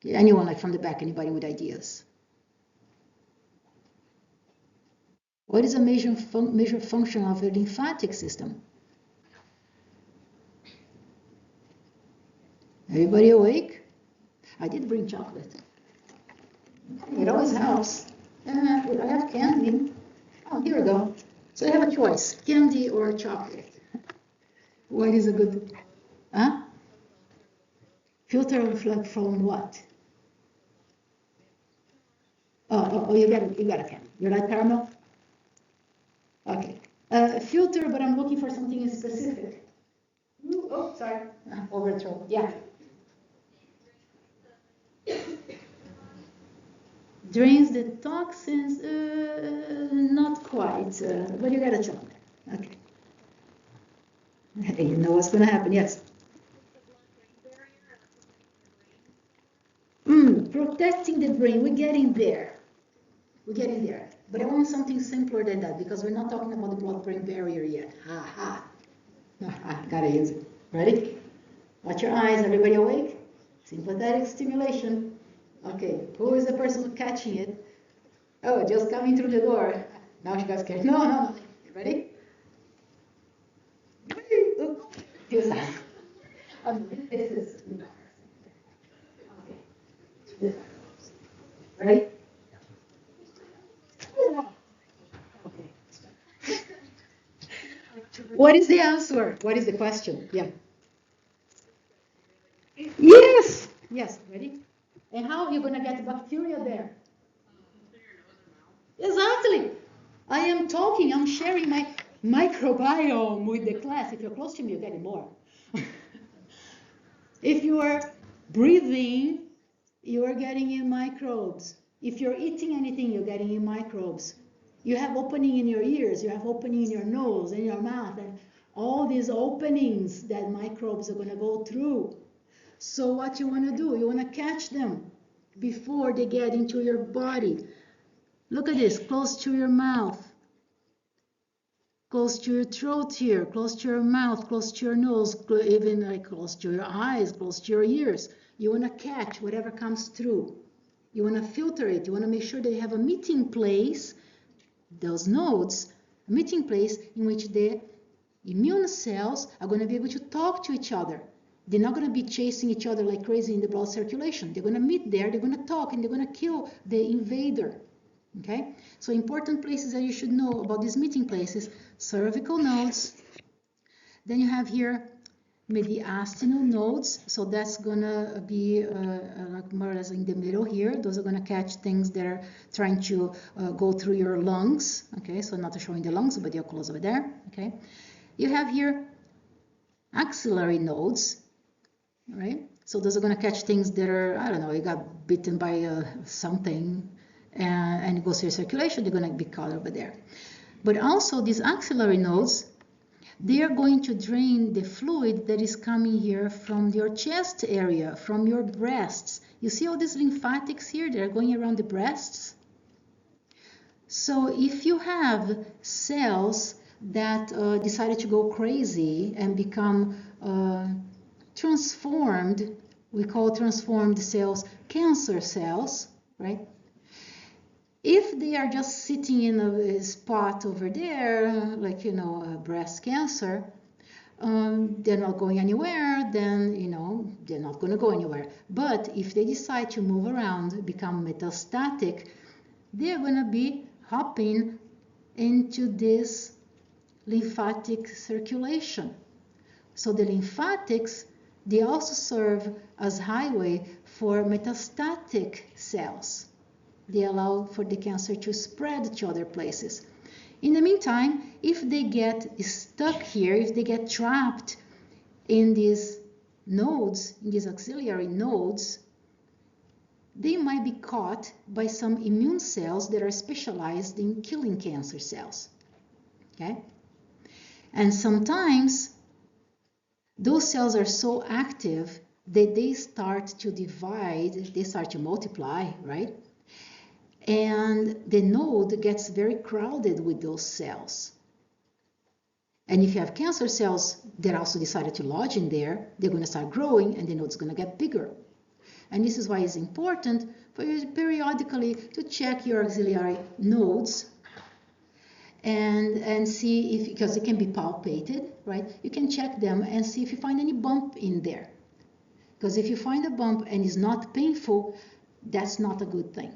Speaker 1: Anyone like from the back, anybody with ideas? What is a major function of a lymphatic system? Everybody awake? I did bring chocolate. It always helps. I have candy. Oh, here we go. So you have a choice, candy or chocolate. What is a good, huh? Filter reflect from what? Oh, you got a candy. You like caramel? Okay. Filter, but I'm looking for something specific. Ooh, oh, sorry. Overthrow. Yeah. Drains the toxins, not quite, but you got a chocolate. Okay. Hey, you know what's going to happen, yes. Protecting the brain, we're getting there. We're getting there. But I want something simpler than that because we're not talking about the blood-brain barrier yet. Ha ha. Gotta use it. Ready? Watch your eyes, everybody awake? Sympathetic stimulation. Okay, who is the person catching it? Oh, just coming through the door. Now she got scared. No, no, no. Ready? Here's that. This is okay. Ready? Okay. What is the answer? What is the question? Yeah. Yes. Yes. Ready? And how are you going to get bacteria there? Exactly. I am talking, I'm sharing my microbiome with the class. If you're close to me, you're getting more. If you are breathing, you are getting in microbes. If you're eating anything, you're getting in microbes. You have opening in your ears, you have opening in your nose, in your mouth, and all these openings that microbes are going to go through. So what you want to do, you want to catch them before they get into your body. Look at this, close to your mouth, close to your throat here, close to your mouth, close to your nose, even like close to your eyes, close to your ears. You want to catch whatever comes through. You want to filter it. You want to make sure that you have a meeting place, those nodes, a meeting place in which the immune cells are going to be able to talk to each other. They're not going to be chasing each other like crazy in the blood circulation. They're going to meet there, they're going to talk, and they're going to kill the invader. Okay, so important places that you should know about these meeting places: cervical nodes. Then you have here mediastinal nodes, so that's gonna be like more or less in the middle here. Those are gonna catch things that are trying to go through your lungs. Okay, so not showing the lungs, but you're close over there. Okay, you have here axillary nodes, right? So those are gonna catch things that are, I don't know, you got bitten by something, and it goes through circulation, they're going to be caught over there. But also these axillary nodes, they are going to drain the fluid that is coming here from your chest area, from your breasts. You see all these lymphatics here that are going around the breasts? So if you have cells that decided to go crazy and become transformed, we call transformed cells cancer cells, right? If they are just sitting in a spot over there, like, you know, breast cancer, they're not going anywhere, then, you know, they're not going to go anywhere. But if they decide to move around, become metastatic, they're going to be hopping into this lymphatic circulation. So the lymphatics, they also serve as highway for metastatic cells. They allow for the cancer to spread to other places. In the meantime, if they get stuck here, if they get trapped in these nodes, in these axillary nodes, they might be caught by some immune cells that are specialized in killing cancer cells. Okay? And sometimes those cells are so active that they start to divide, they start to multiply, right? And the node gets very crowded with those cells. And if you have cancer cells that also decided to lodge in there, they're going to start growing and the node's going to get bigger. And this is why it's important for you periodically to check your auxiliary nodes and see if, because it can be palpated, right? You can check them and see if you find any bump in there. Because if you find a bump and it's not painful, that's not a good thing.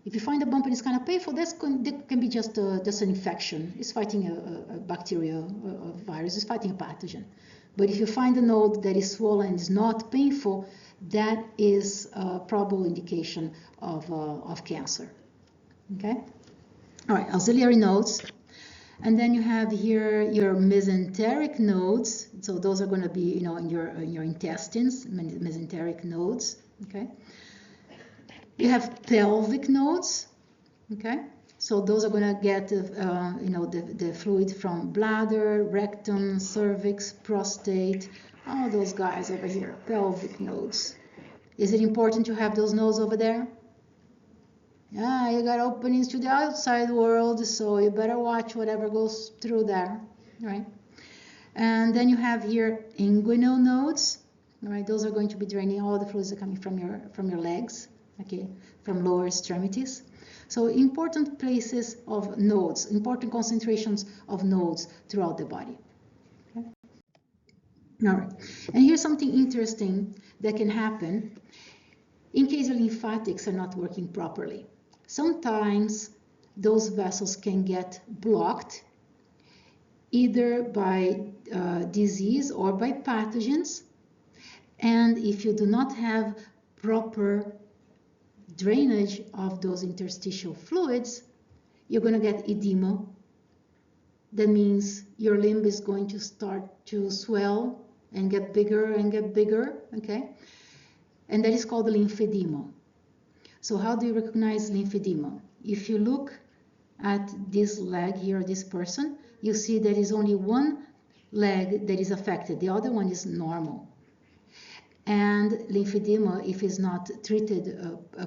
Speaker 1: If you find a bump and it's kind of painful, that can be just an infection. It's fighting a bacteria, a virus, it's fighting a pathogen. But if you find a node that is swollen and is not painful, that is a probable indication of cancer. Okay? All right, auxiliary nodes. And then you have here your mesenteric nodes. So those are going to be, you know, in your intestines, mesenteric nodes. Okay? You have pelvic nodes, okay? So those are going to get, you know, the fluid from bladder, rectum, cervix, prostate, all those guys over here, pelvic nodes. Is it important to have those nodes over there? Yeah, you got openings to the outside world, so you better watch whatever goes through there, right? And then you have here inguinal nodes, right? Those are going to be draining all the fluids that are coming from your legs. okay, from lower extremities. So important places of nodes, important concentrations of nodes throughout the body. Okay. All right, and here's something interesting that can happen in case your lymphatics are not working properly. Sometimes those vessels can get blocked either by disease or by pathogens. And if you do not have proper drainage of those interstitial fluids, you're going to get edema. That means your limb is going to start to swell and get bigger, okay? And that is called lymphedema. So how do you recognize lymphedema? If you look at this leg here, this person, you see there is only one leg that is affected. The other one is normal. And lymphedema, if it's not treated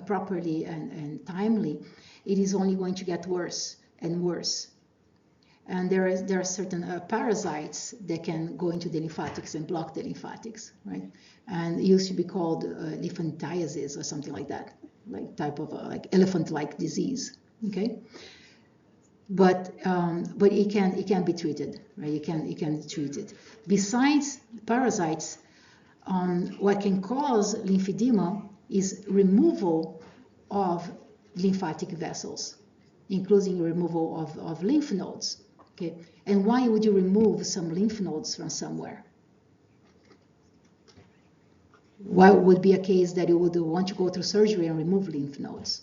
Speaker 1: properly and timely, it is only going to get worse and worse. And there are certain parasites that can go into the lymphatics and block the lymphatics, right? And it used to be called elephantiasis or something like that, like type of like elephant-like disease, okay? But it can be treated, right? It can treat it. Besides parasites, what can cause lymphedema is removal of lymphatic vessels, including removal of lymph nodes. Okay, and why would you remove some lymph nodes from somewhere? Why would be a case that you would want to go through surgery and remove lymph nodes?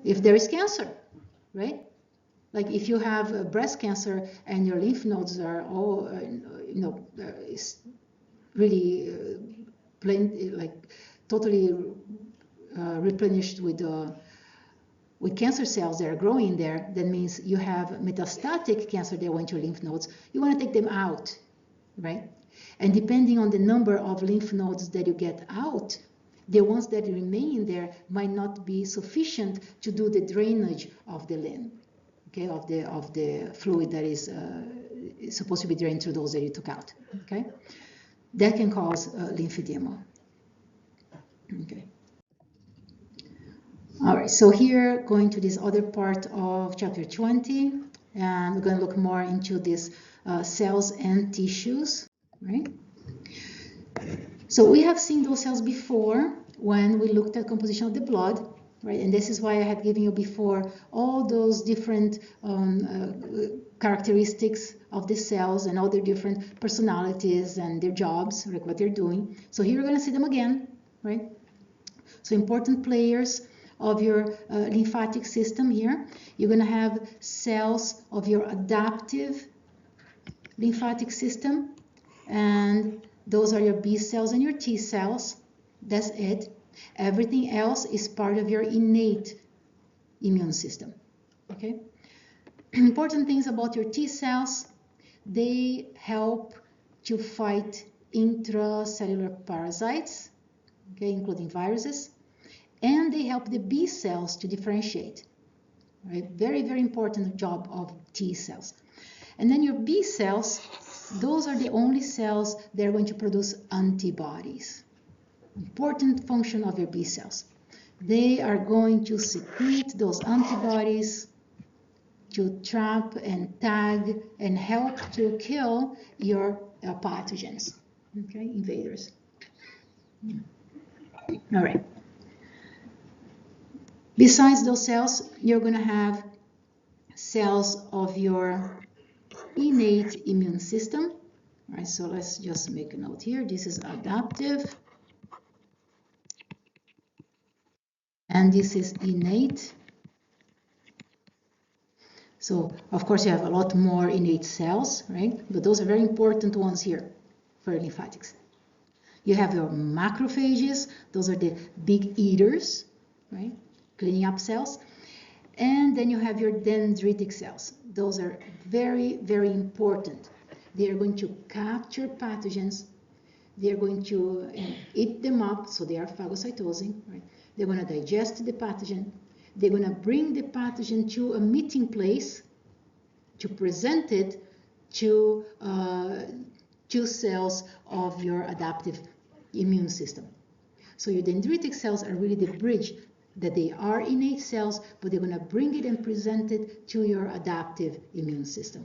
Speaker 1: If there is cancer, right? Like if you have breast cancer and your lymph nodes are all, really like totally replenished with cancer cells that are growing there, that means you have metastatic cancer that went to your lymph nodes. You want to take them out, right? And depending on the number of lymph nodes that you get out, the ones that remain there might not be sufficient to do the drainage of the limb, okay, of the fluid that is supposed to be drained through those that you took out, okay? That can cause lymphedema, okay? All right, so here going to this other part of chapter 20, and we're going to look more into these cells and tissues, right? So we have seen those cells before when we looked at composition of the blood, right? And this is why I had given you before all those different characteristics of the cells and all their different personalities and their jobs, like what they're doing. So here we're going to see them again, right? So important players of your lymphatic system here. You're going to have cells of your adaptive lymphatic system, and those are your B cells and your T cells. That's it. Everything else is part of your innate immune system, okay? Important things about your T cells: they help to fight intracellular parasites, okay, including viruses. And they help the B cells to differentiate, right? Very, very important job of T cells. And then your B cells, those are the only cells that are going to produce antibodies. Important function of your B cells. They are going to secrete those antibodies to trap and tag and help to kill your pathogens, okay, invaders. All right. Besides those cells, you're going to have cells of your innate immune system. All right, so let's just make a note here. This is adaptive, and this is innate. So, of course, you have a lot more innate cells, right? But those are very important ones here for lymphatics. You have your macrophages. Those are the big eaters, right? Cleaning up cells. And then you have your dendritic cells. Those are very, very important. They are going to capture pathogens. They are going to eat them up, so they are phagocytosing, right? They're going to digest the pathogen. They're going to bring the pathogen to a meeting place to present it to cells of your adaptive immune system. So your dendritic cells are really the bridge, that they are innate cells, but they're going to bring it and present it to your adaptive immune system.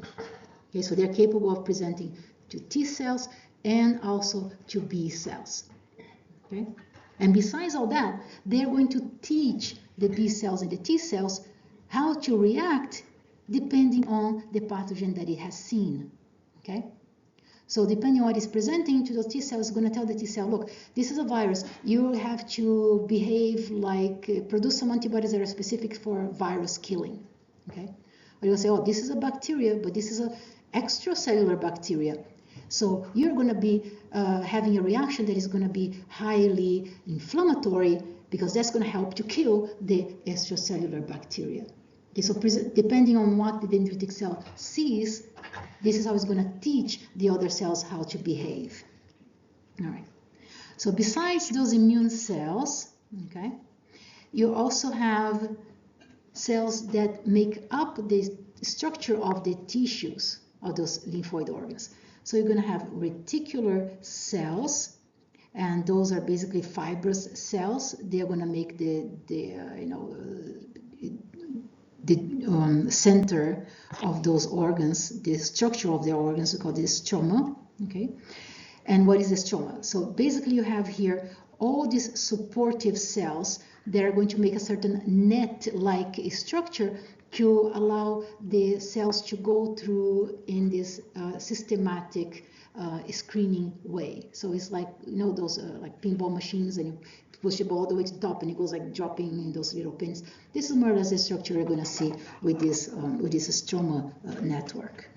Speaker 1: Okay, so they're capable of presenting to T cells and also to B cells. Okay, and besides all that, they're going to teach the B cells and the T cells how to react depending on the pathogen that it has seen. Okay. So depending on what is presenting to those T cells, it's going to tell the T cell, look, this is a virus. You have to behave like, produce some antibodies that are specific for virus killing. Okay? Or you'll say, oh, this is a bacteria, but this is an extracellular bacteria. So you're going to be having a reaction that is going to be highly inflammatory, because that's going to help to kill the extracellular bacteria. Okay, so depending on what the dendritic cell sees, this is how it's going to teach the other cells how to behave. All right. So besides those immune cells, okay, you also have cells that make up the structure of the tissues of those lymphoid organs. So you're going to have reticular cells, and those are basically fibrous cells. They're going to make the center of those organs, the structure of the organs, we call this stroma. Okay, and what is the stroma? So basically you have here all these supportive cells that are going to make a certain net-like structure to allow the cells to go through in this systematic screening way. So it's like, you know, those like pinball machines, and you push the ball all the way to the top and it goes like dropping in those little pins. This is more or less the structure you're going to see with this stroma network.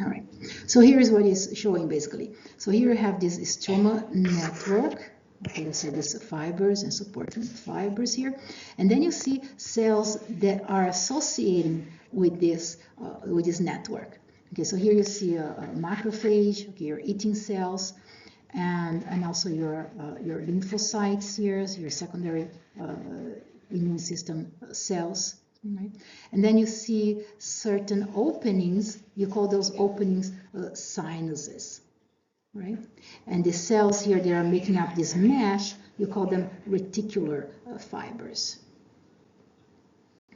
Speaker 1: All right, so here is what it's showing basically. So here you have this stroma network. Okay, let's say this fibers and supporting fibers here, and then you see cells that are associating with this network. Okay, so here you see a macrophage. Okay, your eating cells, and also your lymphocytes here, so your secondary immune system cells. Right? And then you see certain openings. You call those openings sinuses. Right? And the cells here, they are making up this mesh, you call them reticular fibers.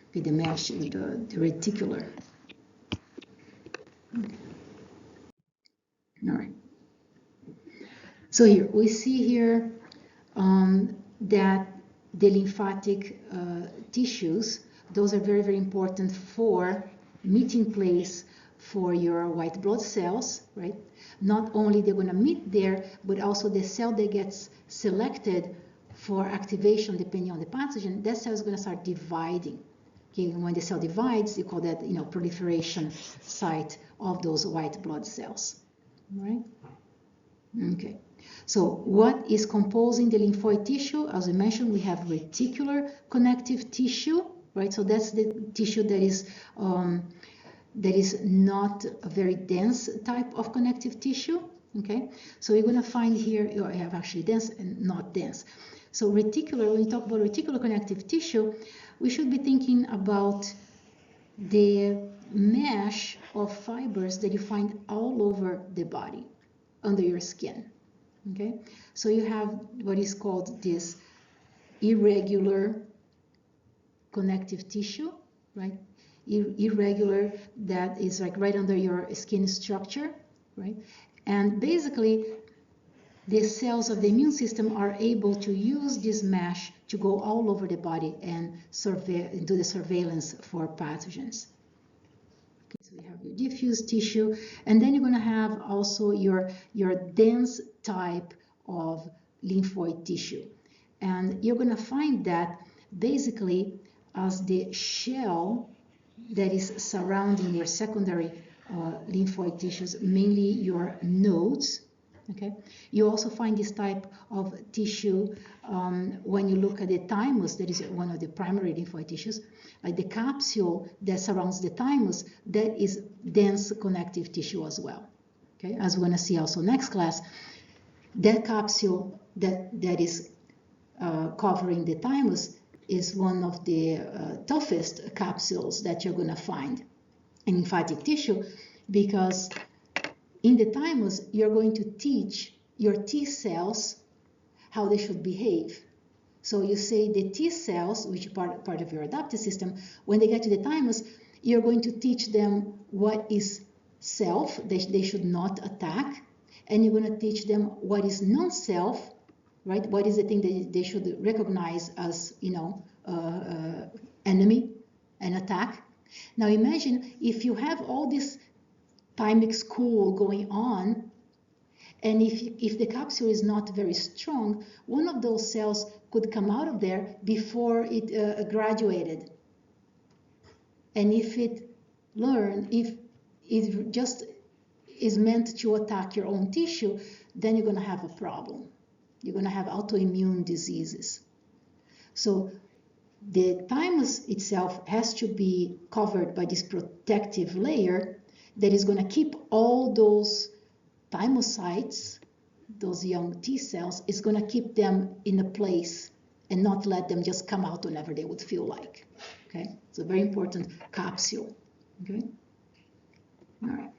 Speaker 1: Okay, the mesh, the reticular. Okay. All right. So here, we see here that the lymphatic tissues, those are very, very important for meeting place for your white blood cells, right? Not only they're going to meet there, but also the cell that gets selected for activation depending on the pathogen, that cell is going to start dividing. Okay, and when the cell divides, you call that, you know, proliferation site of those white blood cells, right? Okay, so what is composing the lymphoid tissue? As I mentioned, we have reticular connective tissue, right? So that's the tissue that is not a very dense type of connective tissue. Okay, so you're going to find here, you have actually dense and not dense. So reticular, when you talk about reticular connective tissue, we should be thinking about the mesh of fibers that you find all over the body, under your skin. Okay, so you have what is called this irregular connective tissue, right? Irregular, that is like right under your skin structure, right? And basically the cells of the immune system are able to use this mesh to go all over the body and do the surveillance for pathogens. Okay, so you have your diffuse tissue, and then you're going to have also your dense type of lymphoid tissue, and you're going to find that basically as the shell that is surrounding your secondary lymphoid tissues, mainly your nodes. Okay, you also find this type of tissue when you look at the thymus, that is one of the primary lymphoid tissues, like the capsule that surrounds the thymus, that is dense connective tissue as well. Okay, as we're going to see also next class, that capsule that is covering the thymus is one of the toughest capsules that you're going to find in lymphatic tissue, because in the thymus you're going to teach your T cells how they should behave. So you say the T cells, which are part of your adaptive system, when they get to the thymus, you're going to teach them what is self, they should not attack, and you're going to teach them what is non-self, right? What is the thing that they should recognize as, enemy and attack. Now imagine if you have all this thymic school going on, and if the capsule is not very strong, one of those cells could come out of there before it graduated. And if it just is meant to attack your own tissue, then you're going to have a problem. You're going to have autoimmune diseases. So the thymus itself has to be covered by this protective layer that is going to keep all those thymocytes, those young T cells, is going to keep them in a place and not let them just come out whenever they would feel like. Okay, it's a very important capsule. Okay, all right.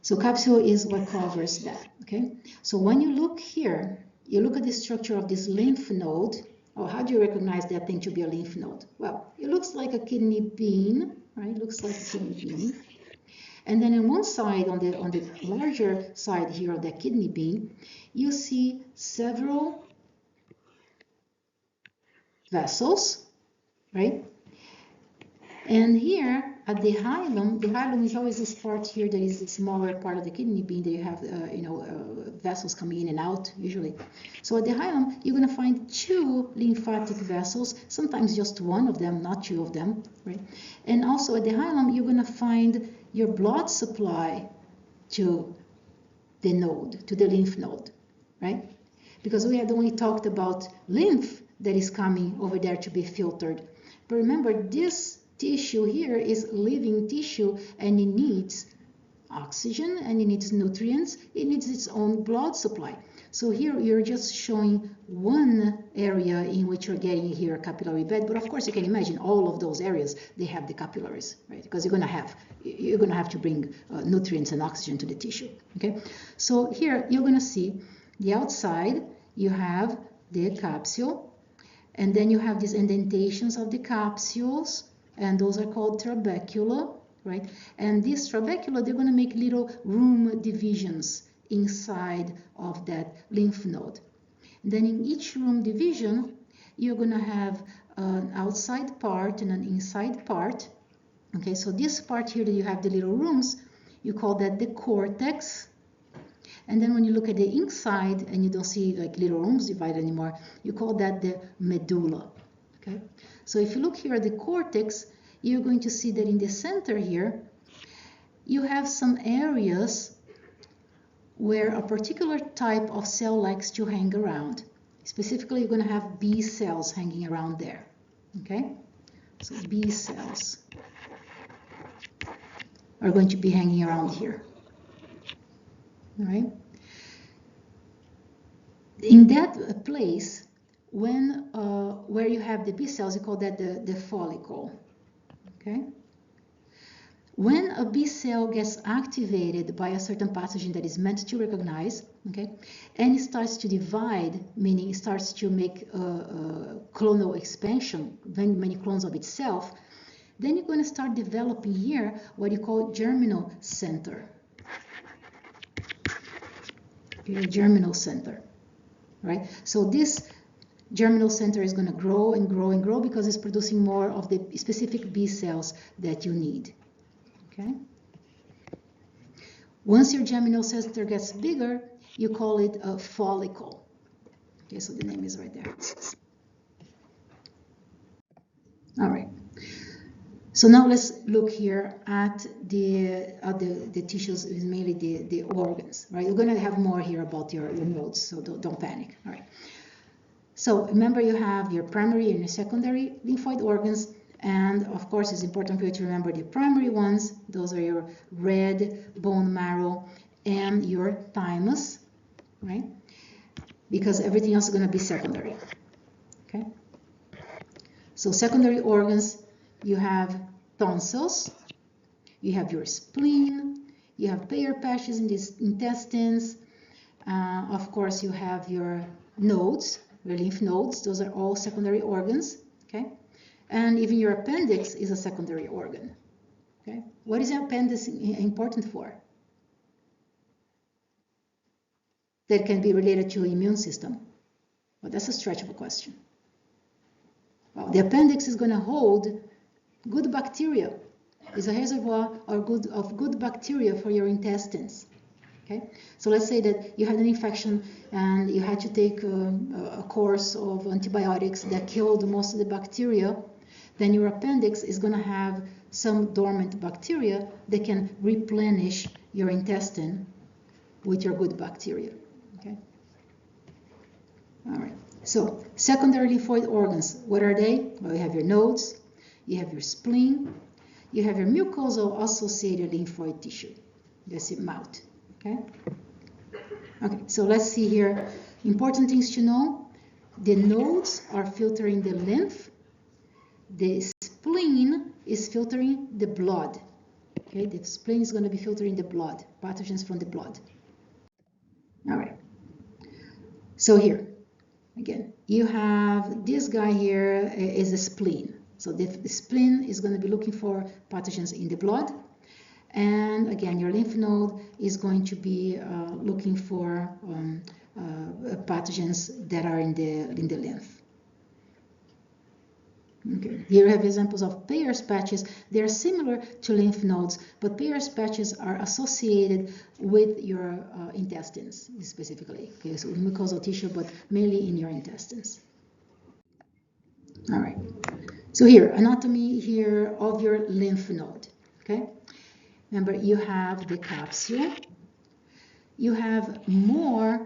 Speaker 1: So capsule is what covers that. Okay, so when you look here, you look at the structure of this lymph node. Oh, how do you recognize that thing to be a lymph node? Well, it looks like a kidney bean, right? It looks like a kidney bean. And then on one side, on the larger side here of the kidney bean, you see several vessels, right? And here at the hilum is always this part here that is the smaller part of the kidney bean that you have, vessels coming in and out usually. So at the hilum, you're going to find 2 lymphatic vessels, sometimes just one of them, not 2 of them, right? And also at the hilum, you're going to find your blood supply to the node, to the lymph node, right? Because we had only talked about lymph that is coming over there to be filtered. But remember, this tissue here is living tissue, and it needs oxygen and it needs nutrients, it needs its own blood supply. So here you're just showing one area in which you're getting here a capillary bed, but of course you can imagine all of those areas, they have the capillaries, right? Because you're gonna have to bring nutrients and oxygen to the tissue, okay? So here you're gonna see the outside, you have the capsule, and then you have these indentations of the capsules, and those are called trabecula, right? And these trabecula, they're going to make little room divisions inside of that lymph node. And then in each room division, you're going to have an outside part and an inside part. Okay, so this part here that you have the little rooms, you call that the cortex. And then when you look at the inside and you don't see like little rooms divided anymore, you call that the medulla. Okay, so if you look here at the cortex, you're going to see that in the center here, you have some areas where a particular type of cell likes to hang around. Specifically, you're going to have B cells hanging around there. Okay, so B cells are going to be hanging around here. All right. In that place, where you have the B cells, you call that the follicle. Okay. When a B cell gets activated by a certain pathogen that is meant to recognize, okay, and it starts to divide, meaning it starts to make clonal expansion, many clones of itself, then you're going to start developing here what you call germinal center. Your germinal center, right? So this germinal center is going to grow and grow and grow because it's producing more of the specific B cells that you need. Okay. Once your germinal center gets bigger, you call it a follicle. Okay, so the name is right there. All right. So now let's look here at the tissues, mainly the organs, right? You're going to have more here about your nodes, so don't panic. All right. So remember, you have your primary and your secondary lymphoid organs, and of course it's important for you to remember the primary ones. Those are your red bone marrow and your thymus, right? Because everything else is going to be secondary. Okay. So secondary organs, you have tonsils, you have your spleen, you have Peyer's patches in the intestines. Of course, you have your nodes, your lymph nodes, those are all secondary organs, okay? And even your appendix is a secondary organ, okay? What is your appendix important for? That can be related to immune system. Well, that's a stretch of a question. Well, the appendix is going to hold good bacteria. It's a reservoir of good bacteria for your intestines. Okay, so let's say that you had an infection and you had to take a course of antibiotics that killed most of the bacteria. Then your appendix is going to have some dormant bacteria that can replenish your intestine with your good bacteria. Okay. All right. So secondary lymphoid organs, what are they? Well, you have your nodes, you have your spleen, you have your mucosal associated lymphoid tissue. That's your mouth. Okay. Okay. So let's see here. Important things to know: the nodes are filtering the lymph. The spleen is filtering the blood. Okay. The spleen is going to be filtering the blood, pathogens from the blood. All right. So here, again, you have this guy here is a spleen. So the spleen is going to be looking for pathogens in the blood. And again, your lymph node is going to be looking for pathogens that are in the lymph. Okay. Here we have examples of Peyer's patches. They are similar to lymph nodes, but Peyer's patches are associated with your intestines specifically. Okay, so mucosal tissue, but mainly in your intestines. All right. So here, anatomy here of your lymph node. Okay. Remember, you have the capsule. You have more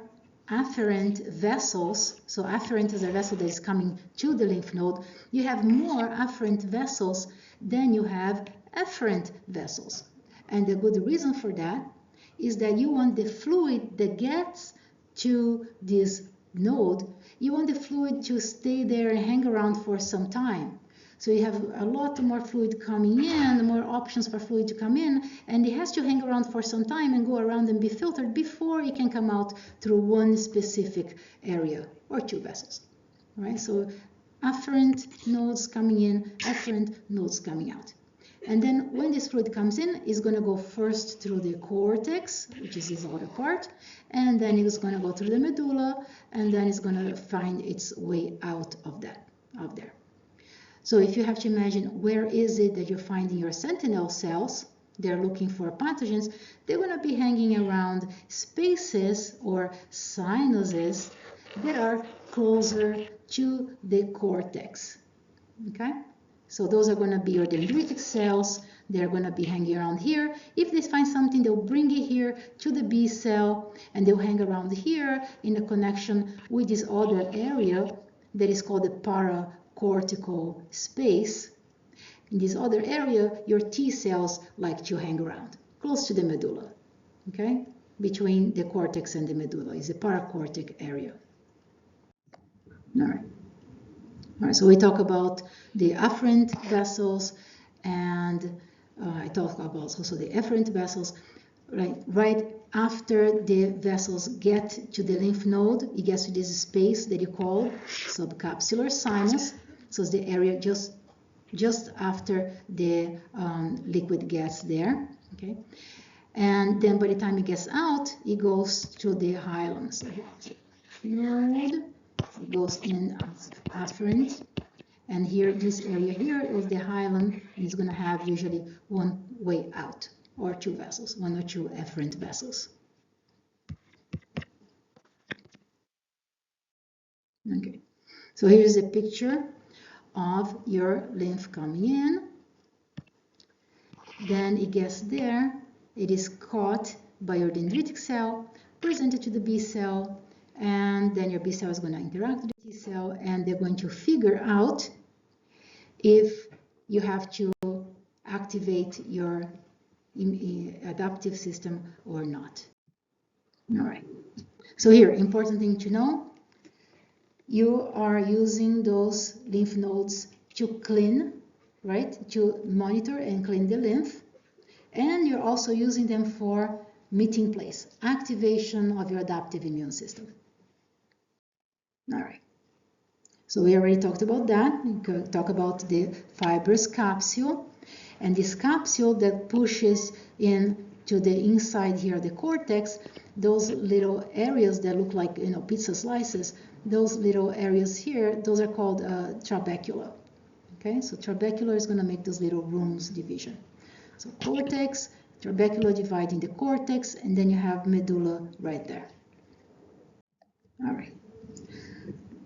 Speaker 1: afferent vessels. So afferent is a vessel that is coming to the lymph node. You have more afferent vessels than you have efferent vessels. And the good reason for that is that you want the fluid that gets to this node, you want the fluid to stay there and hang around for some time. So you have a lot more fluid coming in, more options for fluid to come in, and it has to hang around for some time and go around and be filtered before it can come out through one specific area or two vessels. All right, so afferent nodes coming in, efferent nodes coming out. And then when this fluid comes in, it's going to go first through the cortex, which is this outer part, and then it's going to go through the medulla, and then it's going to find its way out of there. So if you have to imagine where is it that you're finding your sentinel cells, they're looking for pathogens, they're going to be hanging around spaces or sinuses that are closer to the cortex. Okay? So those are going to be your dendritic cells. They're going to be hanging around here. If they find something, they'll bring it here to the B cell, and they'll hang around here in a connection with this other area that is called the paracortical space. In this other area, your T cells like to hang around, close to the medulla, okay? Between the cortex and the medulla is the paracortic area. All right. All right, so we talk about the afferent vessels, and I talk about also the efferent vessels. Right after the vessels get to the lymph node, it gets to this space that you call subcapsular sinus. So it's the area just after the liquid gets there. Okay, and then by the time it gets out, it goes to the hilum. So node. It goes in afferent, and here this area here is the hilum, and it's going to have usually one way out or two vessels, one or two efferent vessels. Okay, so here's a picture of your lymph coming in. Then it gets there, it is caught by your dendritic cell, presented to the B cell, and then your B cell is going to interact with the T cell, and they're going to figure out if you have to activate your adaptive system or not. All right. So here, important thing to know, you are using those lymph nodes to clean, right? To monitor and clean the lymph. And you're also using them for meeting place, activation of your adaptive immune system. All right. So we already talked about that. We could talk about the fibrous capsule, and this capsule that pushes in to the inside here, the cortex, those little areas that look like, you know, pizza slices, those little areas here, those are called trabecula. Okay, so trabecula is going to make those little rooms division. So cortex, trabecula dividing the cortex, and then you have medulla right there. All right.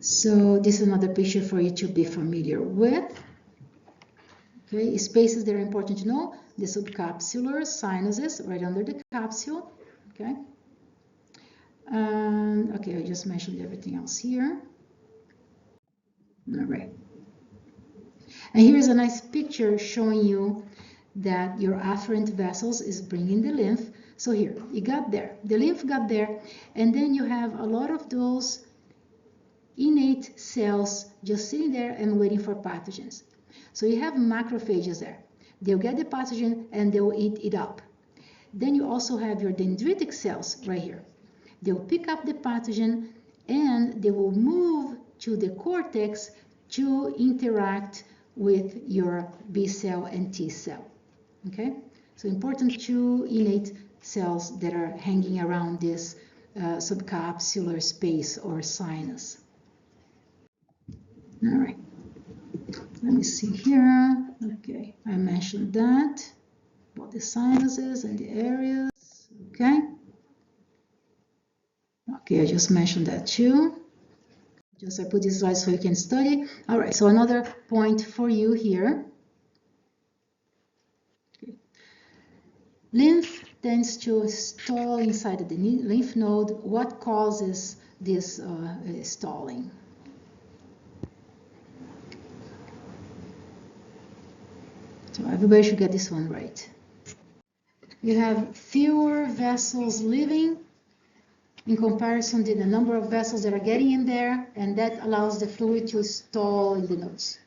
Speaker 1: So this is another picture for you to be familiar with. Okay, spaces that are important to know: the subcapsular sinuses right under the capsule. Okay. Okay, I just mentioned everything else here. All right. And here's a nice picture showing you that your afferent vessels is bringing the lymph. So here, it got there, the lymph got there, and then you have a lot of those innate cells just sitting there and waiting for pathogens. So you have macrophages there. They'll get the pathogen and they'll eat it up. Then you also have your dendritic cells right here. They'll pick up the pathogen and they will move to the cortex to interact with your B cell and T cell. Okay, so important two innate cells that are hanging around this subcapsular space or sinus. All right, let me see here. Okay, I mentioned that about the sinuses and the areas. Okay. Okay, I just mentioned that too. Just I put this slide so you can study. All right, so another point for you here. Okay. Lymph tends to stall inside of the lymph node. What causes this stalling? So everybody should get this one right. You have fewer vessels leaving in comparison to the number of vessels that are getting in there, and that allows the fluid to stall in the nodes.